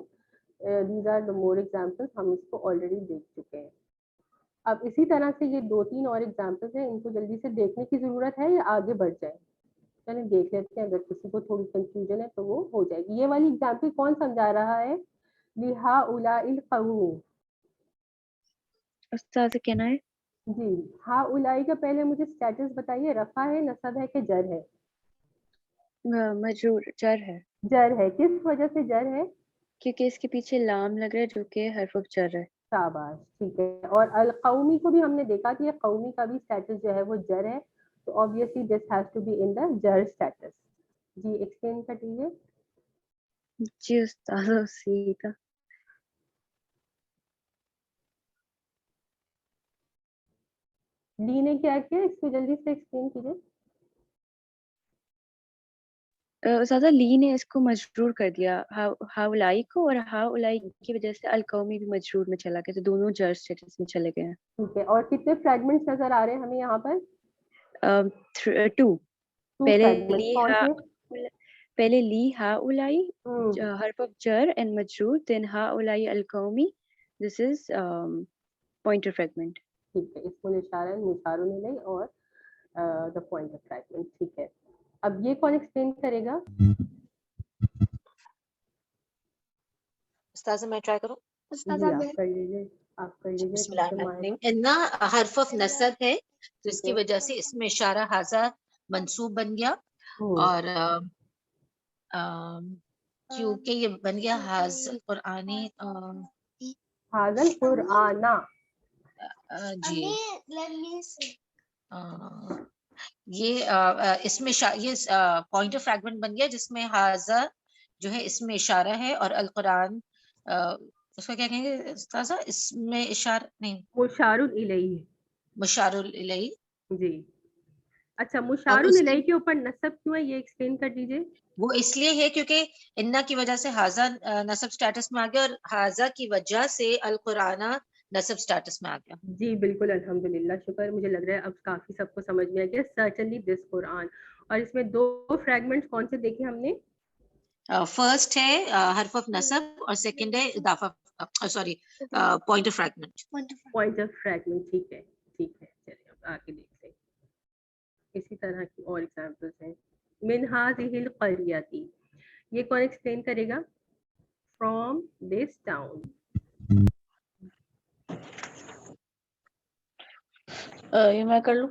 These are the more examples, हम इसको ऑलरेडी देख चुके हैं। अब इसी तरह से ये 2-3 और एग्जाम्पल्स हैं, इनको जल्दी से देखने की जरूरत है या आगे बढ़ जाए? चलिए देख लेते हैं, अगर किसी को थोड़ी कंफ्यूजन है तो वो हो जाएगी। ये वाली एग्जाम्पल कौन समझा रहा है? लिहा उलाइल कौमी, उस्ताद से कहना है जी। हा उलाई का पहले मुझे स्टेटस बताइए, रफा है, नसब है कि जर है? मजरूर जर है, जर है, किस वजह से जर है? क्योंकि इसके पीछे लाम लग रहा है जो कि हर्फ ऑफ जर है। शाबाश, ठीक है। और अल कौमी को भी हमने देखा कि ये कौमी का भी स्टेटस जो है वो जर है, तो obviously this has to be in the जर स्टेटस। जी एक्सप्लेन कर दीजिए। जी उस्ताद सीधा। ली ने क्या किया, इसको जल्दी से एक्सप्लेन कीजिए। उस्ताद ली ने इसको मजरूर कर दिया हाउलाई को, और हाउलाई की वजह से अलकौमी भी मजरूर में चला गया, तो दोनों जर स्टेटस में चले गए हैं। ठीक है, और कितने फ्रेगमेंट्स नजर आ रहे हैं हमें यहाँ पर? 2 2 पहले फ्रेगमेंट्स, ली कौन हा से? पहले ली हा उलाई हम्म, हर्फ ऑफ जर एंड मजरूर, देन हा उलाई अलकौमी, दिस इज पॉइंटर फ्रेगमेंट। ठीक है, इसको निशारा निशारों ने नहीं और द पॉइंट ऑफ फ्रेगमेंट, ठीक है। अब ये कौन एक्सप्लेन करेगा? Ustaza, मैं try करूँ? जी आप कर लीजिए, आप कर लीजिए। बिस्मिल्लाहिर्रहमानिर्रहीम। इन्ना हर्फ ऑफ नसब है, तो इसकी वजह से इसमें इशारा हाजा मंसूब बन गया, और क्योंकि ये बन गया हाज़िल कुरआनी, हाज़ल कुरआना, जी ये इसमें ये पॉइंट ऑफ फ्रैगमेंट बन गया जिसमें हाजा जो है इसमें इशारा है, और अल कुरान उसका क्या कहेंगे उस्ताज़ा, इसमें इशारा नहीं, मुशारुल इलैही। मुशारुल इलैही। जी अच्छा, और मुशारुल उसकी इलैही के ऊपर नसब क्यों है, ये एक्सप्लेन कर दीजिए। वो इसलिए है क्योंकि इन्ना की वजह से हाजा नसब स्टेटस में आ गया, और हाजा की वजह से अल कुराना नसब स्टेटस में आ गया। जी बिल्कुल, अल्हम्दुलिल्लाह, शुक्र, मुझे लग रहा है अब काफी सबको समझ में आ गया। Certainly this Quran. और इसमें दो फ्रैगमेंट्स कौन से देखे हमने? फर्स्ट है हर्फ ऑफ नसब, और सेकंड है इदाफा, sorry point of fragment. Point of fragment, ठीक है ठीक है। चलिए अब आगे देखते हैं, इसी तरह की और एग्जांपल्स हैं। मिन हाज़िहिल क़रियती, ये कौन एक्सप्लेन करेगा? From this town. ये मैं कर लूं?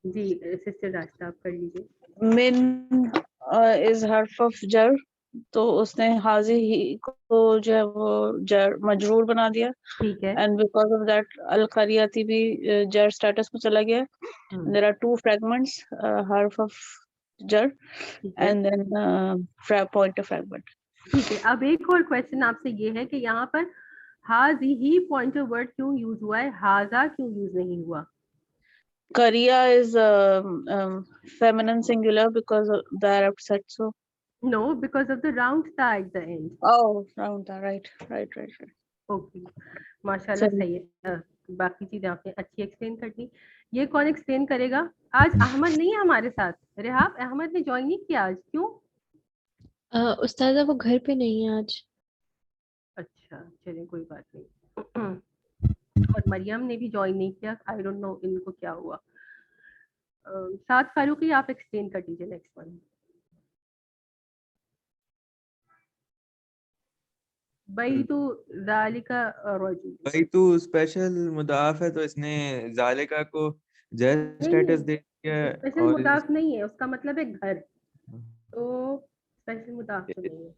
जी सिस्टर रास्ता आप कर लीजिए। मिन इज हर्फ ऑफ जर, तो उसने हाजी ही को जो है वो जर मजरूर बना दिया, ठीक है। एंड बिकॉज ऑफ दैट अल करियती भी जर स्टेटस में चला गया। देयर आर टू फ्रैगमेंट्स, हर्फ ऑफ जर and then point of fragment. ठीक है, अब एक और क्वेश्चन आपसे ये है कि यहाँ पर हाजी ही पॉइंट ऑफ वर्ड क्यों यूज हुआ है, हाजा क्यों यूज नहीं हुआ? Kariya is feminine singular because the Arab said so. No, because of the round ta at the end. Oh, round ta, right. Okay, माशाल्लाह, सही है। बाकी चीजें आपने अच्छी एक्सप्लेन कर दी। ये कौन एक्सप्लेन करेगा? आज अहमद नहीं है हमारे साथ। रेहाब, अहमद ने ज्वाइन नहीं किया आज, क्यों? उस्तादा वो घर पे नहीं है आज। अच्छा चलिए, कोई बात नहीं। और मरियम ने भी ज्वाइन नहीं किया, आई डोंट नो इनको क्या हुआ। साथ फारूकी, आप एक्सप्लेन कर दीजिए नेक्स्ट वन। बैतु ज़ालिका रजुल, बैतु स्पेशल मुदाफ है, तो इसने ज़ालिका को जैज स्टेटस दे दिया, स्पेशल और मुदाफ नहीं है, उसका मतलब है घर, तो स्पेशल मुदाफ तो नहीं है।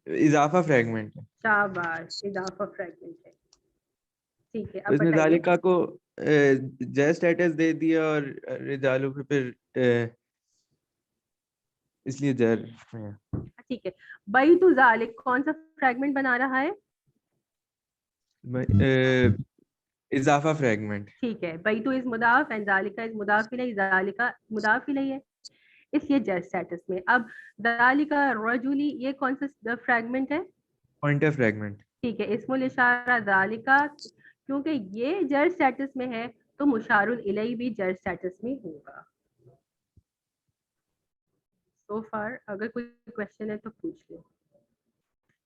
इजाफा फ्रैगमेंट है, शाबाश, इजाफा फ्रैगमेंट है। ठीक है, तो अब इसने बताइए। ज़ालिका को जैज स्टेटस दे दिया, और रिजालू पे फिर इसलिए जर है। ठीक है, बैतु ज़ालिक कौन सा फ्रैगमेंट बना रहा है? इजाफा फ्रैगमेंट। ठीक है, बैतु इज मुदाफ एंड ज़ालिका इज मुदाफ इलैहि, ज़ालिका मुदाफ इलैहि है, इसलिए जर स्टेटस में। अब ज़ालिका रजुली, ये कौन सा फ्रैगमेंट है? Point of fragment. ठीक है, इस्मुल इशारा ज़ालिका, क्योंकि ये जर स्टेटस में है तो मुशारुल इलैहि भी जर स्टेटस में होगा। सो फार अगर कोई क्वेश्चन है तो पूछ लो।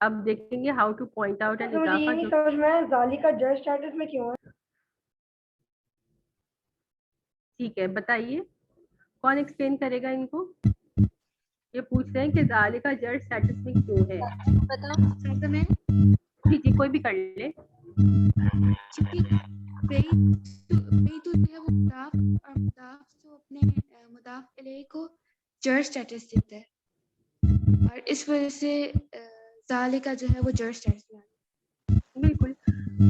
अब देखेंगे how to point out an इजाफा। ये नहीं समझ में आया ज़ालिका जर स्टेटस में क्यों है? ठीक है, बताइए कौन एक्सप्लेन करेगा इनको? ये पूछ रहे हैं कि ज़ालिका जर स्टेटस में क्यों है। बताओ मैं। जी जी, कोई भी कर ले। क्योंकि तो जो है वो मुदाफ और मुदाफ तो अपने मुदाफ इलैहि को जर स्टेटस देता है, और इस वजह से ज़ालिका जो है वो जर स्टेटस में आता है। बिल्कुल,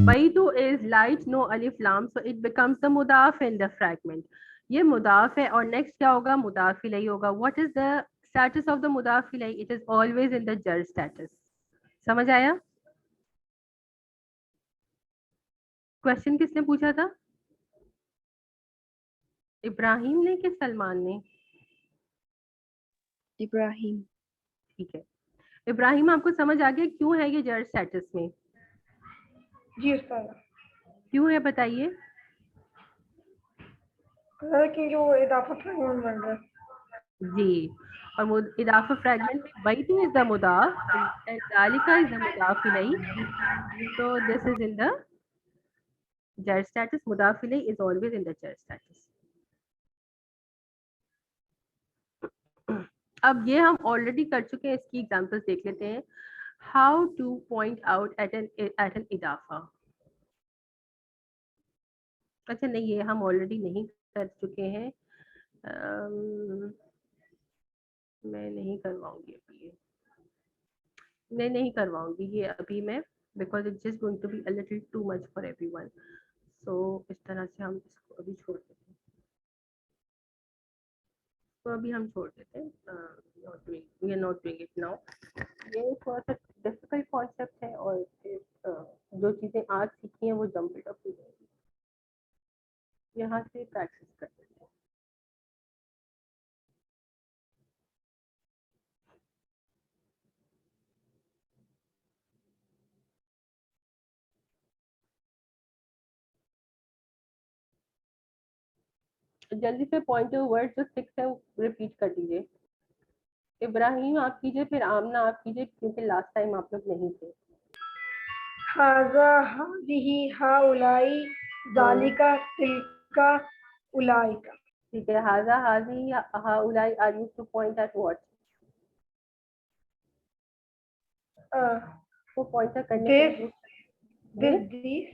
बैतु इज लाइट, नो अलिफ लाम, सो इट बिकम्स द मुदाफ इन द फ्रैगमेंट। ये मुदाफ है और नेक्स्ट क्या होगा? मुदाफ इलैहि होगा। What is the status of the मुदाफ इलैहि? It is always in the जर स्टेटस। समझ आया? क्वेश्चन किसने पूछा था? इब्राहिम ने कि सलमान ने? इब्राहिम। ठीक है, इब्राहिम आपको समझ आ गया क्यों है ये जर स्टेटस में? जी उस्ताद, क्यों है बताइए। क्योंकि वो इजाफा फ्रैगमेंट बन रहा है। जी, और इदाफा फ्रैगमेंट में बैतु इज द मुदाफ एंड ज़ालिका इज द मुदाफ इलैहि, so this is in the jar status. मुदाफ इलैहि is always in the jar status. اب یہ ہم آلریڈی کر چکے ہیں, اس کی ایگزامپل دیکھ لیتے ہیں. How to point out at an اضافہ. اچھا نہیں, یہ ہم آلریڈی نہیں کر چکے ہیں, میں نہیں کرواؤں گی ابھی یہ, میں نہیں کرواؤں گی یہ ابھی میں, because it's just going to be a little too much for everyone. So اس طرح سے ہم اس کو ابھی چھوڑ دیتے ہیں, تو ابھی ہم چھوڑ دیتے ہیں, we are not doing it now. یہ تھوڑا سا ڈفیکلٹ کانسیپٹ ہے, اور جو چیزیں آج سیکھی ہیں وہ جمپ اپ ہو جائیں گی. یہاں سے پریکٹس کر لیتے ہیں. جلدی سے پوائنٹ ورڈ جو 6 ہے ریپیٹ کر دیجیے. ابراہیم آپ کیجیے, پھر آمنہ آپ کیجیے, کیونکہ لاسٹ ٹائم آپ لوگ نہیں تھے. هذا هذه هؤلاء ذلك تلك أولئك. ٹھیک ہے, ہاذا ہاذی ہاؤلائی are use to point at what? کو پوائنٹر کرنے کے لیے this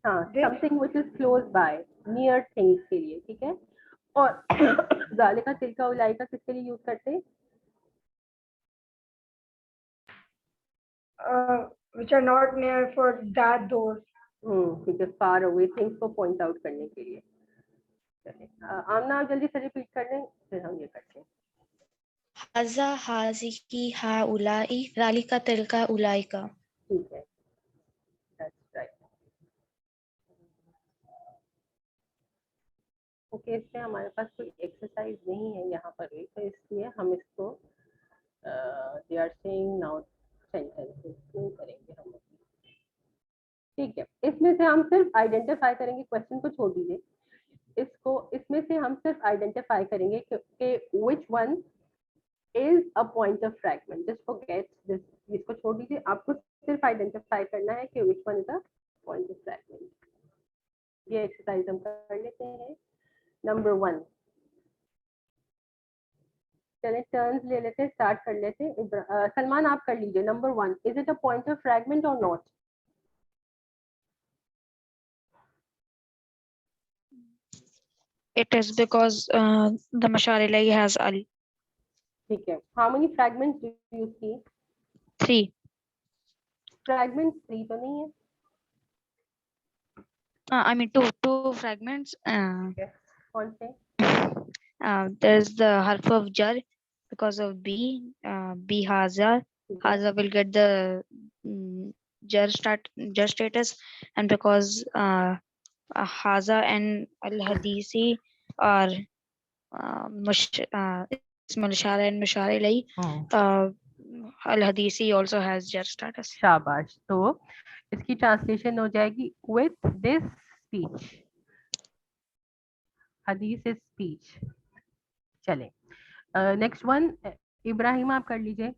ہاں, something which is close by, near things کے لیے. ٹھیک ہے, اور ذالکا تلکا اولائکا کس کے لیے یوز کرتے ہیں؟ which are not near for that those. ٹھیک ہے, فار اوے تھنگس کو پوائنٹ آؤٹ کرنے کے لیے. چلیں آمنہ آپ جلدی سے ریپیٹ کر لیں, پھر ہم یہ کرتے ہیں. هذا هذه هؤلاء ذلك تلك أولئك. ٹھیک ہے, that's right. اوکے, اس میں ہمارے پاس کوئی ایکسرسائز نہیں ہے یہاں پر بھی, تو اس لیے ہم اس کو they are seeing now sentences نہیں کریں گے ہم. ٹھیک ہے, اس میں سے ہم صرف آئیڈینٹیفائی کریں گے, کوشچن کو چھوڑ دیجیے, اس میں سے ہم صرف آئیڈینٹیفائی کریں گے کہ which one is a pointer fragment. Just forget this, اس کو چھوڑ دیجیے, آپ کو صرف آئیڈینٹیفائی کرنا ہے کہ which one is a pointer fragment. یہ ایکسرسائز ہم کر لیتے ہیں. نمبر 1, چلیں ٹرنز لے لیتے, اسٹارٹ کر لیتے. سلمان آپ کر لیجیے. Number 1, is it a pointer fragment or not? It is because the mashar ilayhi has al. ٹھیک ہے, how many fragments do you see? 3. Fragments 3 تو نہیں ہے. I mean two fragments. کون سے؟ There's the harf of jar because of b. B haza. Haza will get the jar status, and because haza and al hadisi are ismul ishara and mushar ilayhi, al hadisi also has jar status. شاباش. تو اس کی translation ہو جائے گی with this speech. حدیث is speech. چلیں next one, ابراہیم آپ کر لیجیے.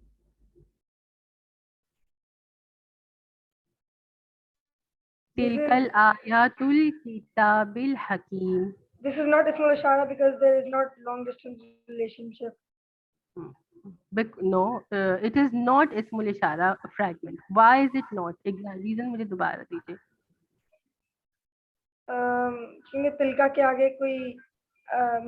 تلک الآیات الکتاب الحکیم. This is not Ismail Ishara because there is not long distance relationship. No, it is not اسم الاشارہ fragment. Why is it not? Reason مجھے دوبارہ دیجیے. کیونکہ تلکا کے آگے کوئی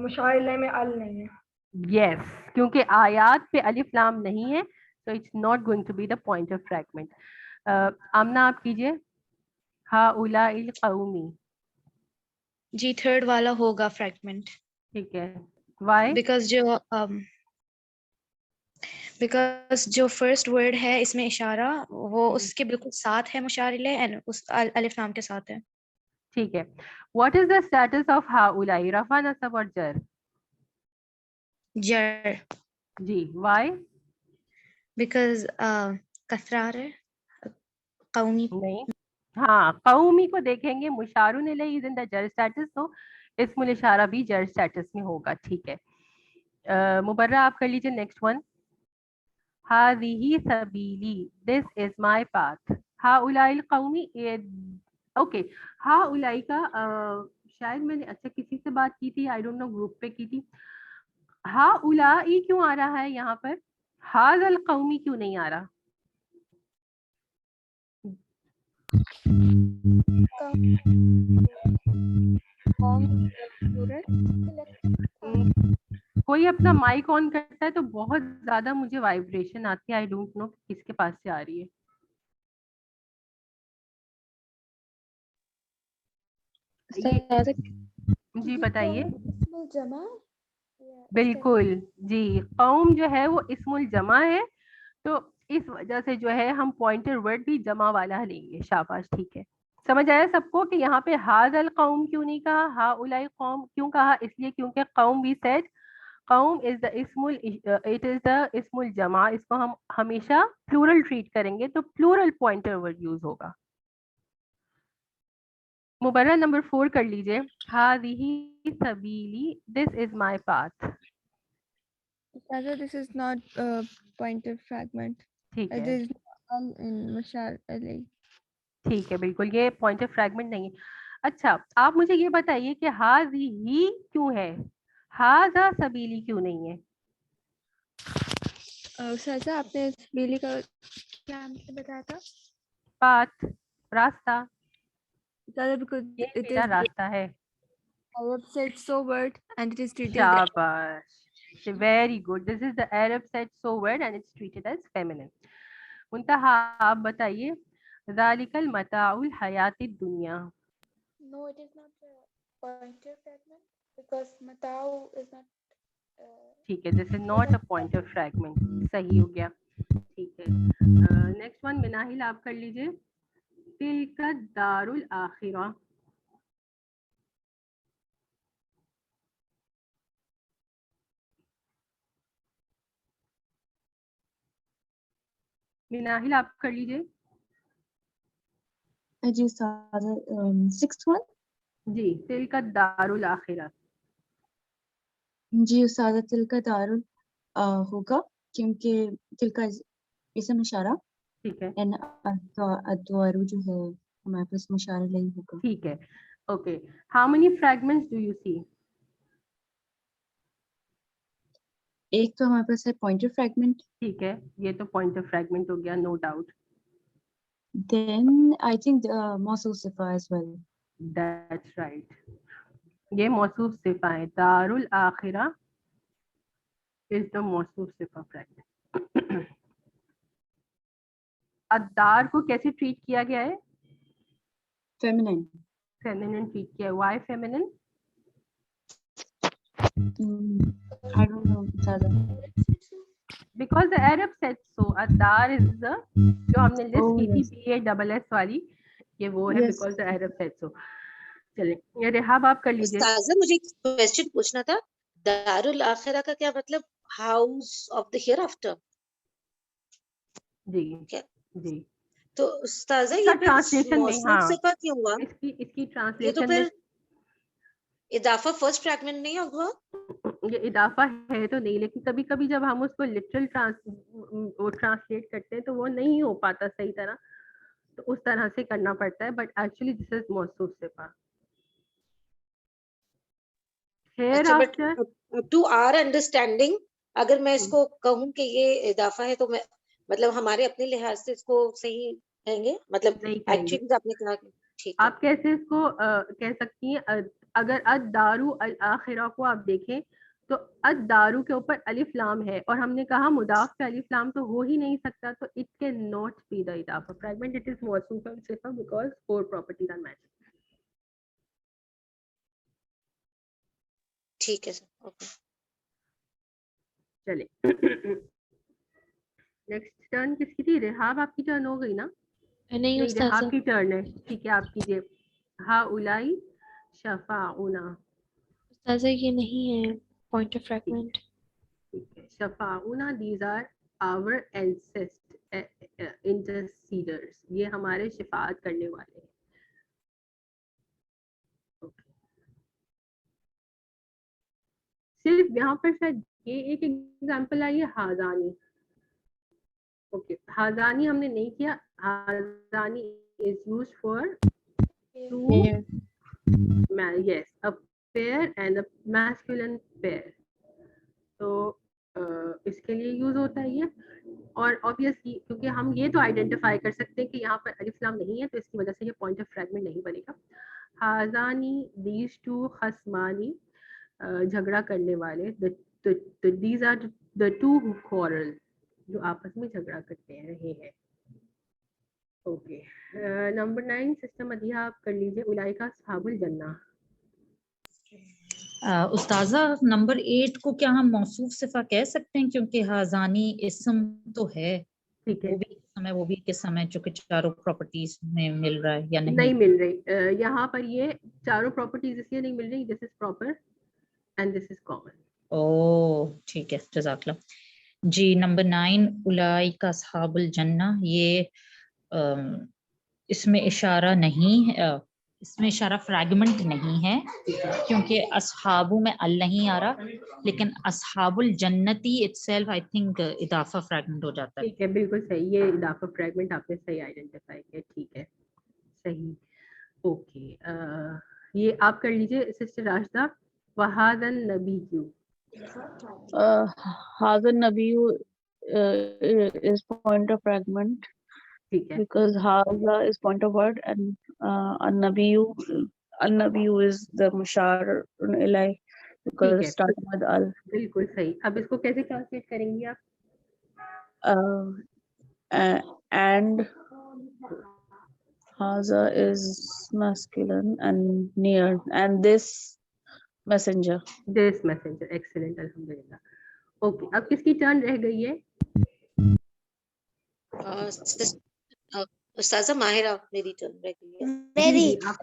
مشاعلے میں ال نہیں ہے. Yes, کیونکہ آیات پہ الف لام نہیں ہے, so it's not going to be the pointer fragment. Amna آپ کیجیے. ہؤلاء القومی. جی تھرڈ والا ہوگا فریگمنٹ. ٹھیک ہے, why? بیکاز جو فرسٹ ورڈ ہے اس میں اشارہ وہ اس کے بالکل ساتھ ہے مشار الیہ اینڈ اس الف لام کے ساتھ ہے. ٹھیک ہے, what is the status of ہؤلاء؟ رفع, نصب اور جر؟ جر. جی, why? بیکاز کثرار ہے قومی نہیں, ہاں قومی کو دیکھیں گے, مشار الیہ از ان دا جر اسٹیٹس, تو اسم الاشارہ بھی جر اسٹیٹس میں ہوگا. ٹھیک ہے, مبرہ آپ کر لیجیے. نیکسٹ ون, هذه سبیلی, this is my path. هؤلاء القومی. اوکے, هؤلاء کا شاید میں نے اچھا کسی سے بات کی تھی, آئی ڈونٹ نو گروپ پہ کی تھی. हा उलाई क्यों आ रहा है यहाँ पर, हाज़ल कौमी क्यों नहीं आ रहा? कोई अपना माइक ऑन करता है तो बहुत ज्यादा मुझे वाइब्रेशन आती है, आई डोंट नो किसके पास से आ रही है. जी बताइए. इस्मुल जमा या बिल्कुल जी, कौम जो है वो इस्मुल जमा है, तो इस वजह से जो है हम पॉइंटर वर्ड भी जमा वाला लेंगे. शाबाश, ठीक है. समझ आया सबको कि यहाँ पे हाज़ल कौम क्यों नहीं कहा, हा उलाई कौम क्यों कहा? इसलिए क्योंकि कौम भी सेड कौम इज द इस्मुल, इट इज द इस्मुल जमा, इसको हम हमेशा प्लूरल ट्रीट करेंगे तो प्लूरल पॉइंटर वर्ड यूज होगा. मुबर्रा नंबर 4 कर लीजिए. हाज़िही सबीली, this is my path. This is not a pointer fragment. ठीक है, There is no in Mashar Ali. ठीक है, बिल्कुल ये पॉइंटर फ्रैगमेंट नहीं है. अच्छा, आप मुझे ये बताइए कि हाज़िही क्यों है, हाज़ा सबीली क्यों नहीं है? साजा आपने बिली का क्या मतलब बताया था? पाथ, रास्ता, साजा because ये it मेरा is रास्ता है. Arab said so word and it is treated as शाबाश, very good. This is the Arab said so word and it's treated as feminine. मुंतहा आप बताइए, ज़ालिकल मताउल हयातिद दुनिया. No, it is not a pointer fragment because matao is not. ठीक है, this is not a pointer fragment. सही हो गया, ठीक है. नेक्स्ट वन मिनाहिल आप कर लीजिए. तिलका दारुल आखिरा. मिनाहिल आप कर लीजिए. जी उस्ताद, 6th one. जी, तिलका दारुल आखिरा. जी उस्ताद, तिलका दारुल होगा क्योंकि तिलका इसम इशारा ठीक है, एंड अद्वारू जो है हमारे पास मुशारा नहीं होगा. ठीक है. Okay, how many fragments do you see? एक तो हमारे पास है पॉइंटर फ्रैगमेंट. ठीक है, ये तो पॉइंटर फ्रैगमेंट हो गया, no doubt. Then I think मौसूफ सिफा as well. That's right. ये मौसूफ सिफा है. दारुल आखिरा इज द मौसूफ सिफा फ्रैगमेंट. अद्दार को कैसे ट्रीट किया गया है? Feminine. फेमिनिन ट्रीट किया है. Why feminine? I don't know उस्ताद. Because the Arab said so. अद्दार इज द, जो हमने लिस्ट की थी yes. BASS वाली, ये वो है, Yes. Because the Arab said सो. चलिए, ये रिहाब आप कर लीजिए. उस्ताज़ा, मुझे एक क्वेश्चन पूछना था. दारुल आखिरा का क्या मतलब? House of the hereafter. जी क्या? जी, तो उस्ताज़ा इसका ये फिर ट्रांसलेशन में, मौसूफ हाँ, सिफा क्यों हुआ? इसकी ये तो ट्रांसलेशन में फिर इदाफा फर्स्ट फ्रैगमेंट नहीं हुआ? ये इदाफा है तो नहीं, लेकिन कभी कभी जब हम उसको लिटरल ट्रांसलेट करते हैं तो वो नहीं हो पाता सही तरह, तो उस तरह से करना पड़ता है. बट एक्चुअली दिस इज मौसूफ सिफा. हेयर अच्छा, but after, to our understanding अगर मैं इसको कहूँ कि ये इदाफा है तो मैं मतलब हमारे अपने लिहाज से इसको सही कहेंगे? मतलब नहीं कहेंगे. एक्चुअली आपने कहा कि ठीक है. आप कैसे इसको कह सकती हैं? अगर अद दारू अल आखिरा को आप देखें तो अद दारू के ऊपर अलिफ लाम है, और हमने कहा मुदाफ पे अलिफ लाम तो हो ही नहीं सकता, तो it can not be the इदाफा फ्रैगमेंट. इट इज मौसूफ सिफा because four properties are matching. ठीक है सर. ओके. चले, नेक्स्ट टर्न किसकी थी? रिहाब आपकी टर्न हो गई ना? नहीं नहीं, रिहाब उस्ताद, की टर्न है. ठीक है, आप कीजिए. हा उलाई शफाउना. उस्ताद ये नहीं है पॉइंटर फ्रैगमेंट. ठीक है, शफाउना, दीज आर आवर इंटरसीडर्स. ये हमारे शिफात करने वाले हैं. सिर्फ यहाँ पर शायद ये एक एग्जांपल आई है, हाजानी. ओके, हाजानी हमने नहीं किया. हाजानी is used for two, yes, a pair and a masculine pair. تو اس کے لیے یوز ہوتا ہے یہ. اور obviously کیونکہ ہم یہ تو آئیڈینٹیفائی کر سکتے ہیں کہ یہاں پر الف لام نہیں ہے تو اس کی وجہ سے یہ پوائنٹ آف فریگمنٹ نہیں بنے گا. ہازانی دیز ٹو خصمانی جھگڑا کرنے والے, these are the two who quarrel جو آپس میں جھگڑا کرتے رہے ہیں. اوکے نمبر 9 سسٹم مدیحہ آپ کر لیجیے. اولئک اصحاب الجنہ. استاذہ نمبر 8 کو کیا ہم موصوف صفہ کہہ سکتے ہیں کیونکہ ہازانی اسم تو ہے, ٹھیک ہے, وہ بھی اسم ہے وہ بھی قسم ہے چونکہ چاروں پراپرٹیز میں مل رہا ہے یا نہیں نہیں؟ مل رہی یہاں پر یہ چاروں پراپرٹیز اس لیے نہیں مل رہی. This is proper and this is common. او ٹھیک ہے جزاک اللہ. جی نمبر 9 اولئک اصحاب الجنہ, یہ اس میں اشارہ نہیں ہے, اس میں اشارہ فریگمنٹ نہیں ہے کیونکہ اصحابوں میں ال نہیں آ رہا, لیکن اصحاب الجنتی itself I think اضافہ فریگمنٹ ہو جاتا ہے. ٹھیک ہے بالکل صحیح, یہ اضافہ فریگمنٹ آپ نے صحیح آئیڈینٹیفائی کیا. ٹھیک ہے صحیح. اوکے یہ آپ کر لیجیے سسٹر راشدہ. وَهَذَا النَّبِيُّ. هذا النبی is point of fragment ٹھیک ہے because هذا is point of word and un-Nabi is the mushar ilay because ٹھیک it ہے starts with al. بالکل صحیح. اب اس کو کیسے ٹرانسلیٹ کریں گی آپ؟ And Haza is masculine and near and this messenger. This messenger. Excellent الحمدللہ. اوکے اب کس کی ٹرن رہ گئی ہے؟ استاذہ ماہرہ میری ٹرن رہ گئی ہے. میری آپ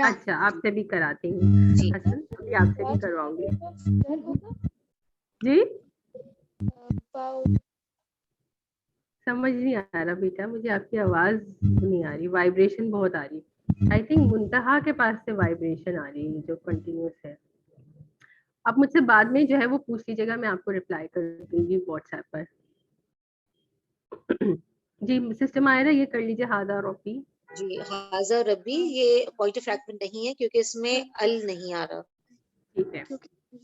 اچھا آپ سے بھی کراتے ہیں جی حسن, ابھی آپ سے بھی کرواؤں گی. جی سمجھ نہیں آ رہا بیٹا, مجھے آپ کی آواز نہیں آ رہی, وائبریشن بہت آ رہی. آئی تھنک منتہا کے پاس سے وائبریشن آ رہی ہے جو کنٹینیوس ہے. آپ مجھ سے بعد میں جو ہے وہ پوچھ لیجیے گا, میں آپ کو رپلائی کر دوں گی واٹس ایپ پر. جی سسٹم آئرہ یہ کر لیجیے. ہادہ رفی. جی حاضر ربی یہ پوائنٹ آف فریگمنٹ نہیں ہے کیونکہ اس میں ال نہیں آ رہا. ٹھیک ہے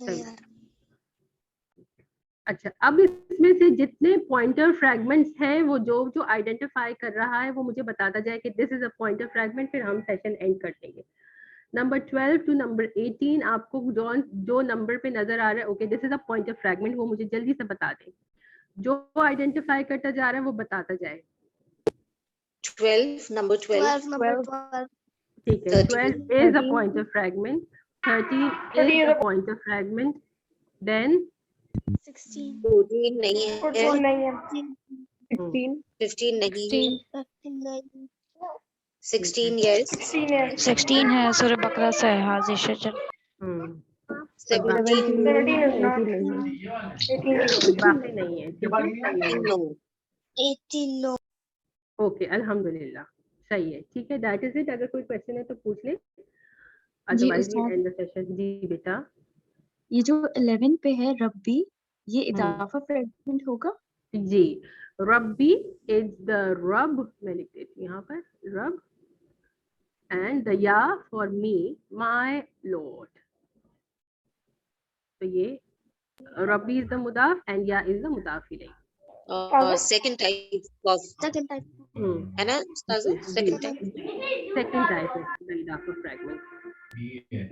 صحیح. اچھا اب اس میں سے جتنے پوائنٹر فریگمنٹس ہیں وہ جو آئیڈینٹیفائی کر رہا ہے وہ مجھے بتاتا جائے کہ this is a pointer fragment, پھر ہم سیشن اینڈ کر دیں گے. نمبر 12 ٹو نمبر 18 آپ کو جو نمبر پہ نظر آ رہا ہے okay this is a pointer fragment, وہ مجھے جلدی سے بتا دیں. جو آئیڈینٹیفائی کرتا جا رہا ہے وہ بتاتا جائے. 12 نمبر 12 ٹھیک ہے 12 is a pointer fragment, 13 is a pointer fragment, then 14 نہیں ہے, 14 نہیں ہے, 15 نہیں ہے, 16 yes, 16 ہے, 16 ہے سورہ بقرہ سے ہے حاضر شجر. 17 17 is not, 18 باقی نہیں ہے. ٹھیک ہے no. 18 no. اوکے الحمدللہ صحیح ہے. ٹھیک ہے دیٹ از اٹ. اگر کوئی کوشچن ہے تو پوچھ لیں, جی ادروائز وی استاد اینڈ دی سیشن. جی بیٹا یہ جو 11 پہ ہے ربی یہ اضافہ فریگمنٹ ہوگا؟ جی ربی از دا رب, میں لکھ دیتی ہوں یہاں پر رب, اینڈ دا یا فار می مائی لارڈ. تو یہ ربی از دا مضاف اینڈ یا از دا مضاف الیہ. Second type of ہے نا استاذہ, second type. سیکنڈ ٹائپ ہے اضافہ فریگمنٹ.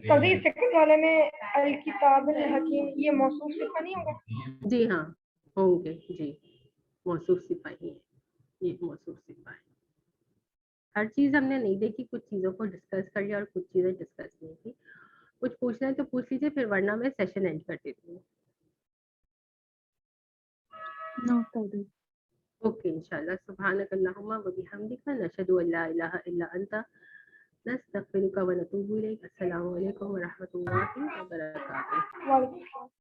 قضی سیکنڈ والے میں الکتاب الحکیم یہ موصوف صفہ نہیں ہوگا؟ جی ہاں ہوں گے. جی موصوف صفہ ہی ہے, یہ موصوف صفہ ہے. ہر چیز ہم نے نہیں دیکھی, کچھ چیزوں کو ڈسکس کر لیا اور کچھ چیزیں ڈسکس نہیں کی. کچھ پوچھنا ہے تو پوچھ لیجیے, پھر ورنہ میں سیشن اینڈ کر دیتی ہوں. نوٹ کر دیں. اوکے انشاءاللہ. سبحانک اللہم و بحمدک نشہد ان لا الہ الا انت نستغفرک و نتوب الیک. السلام علیکم و رحمۃ اللہ وبرکاتہ. وعلیکم السلام.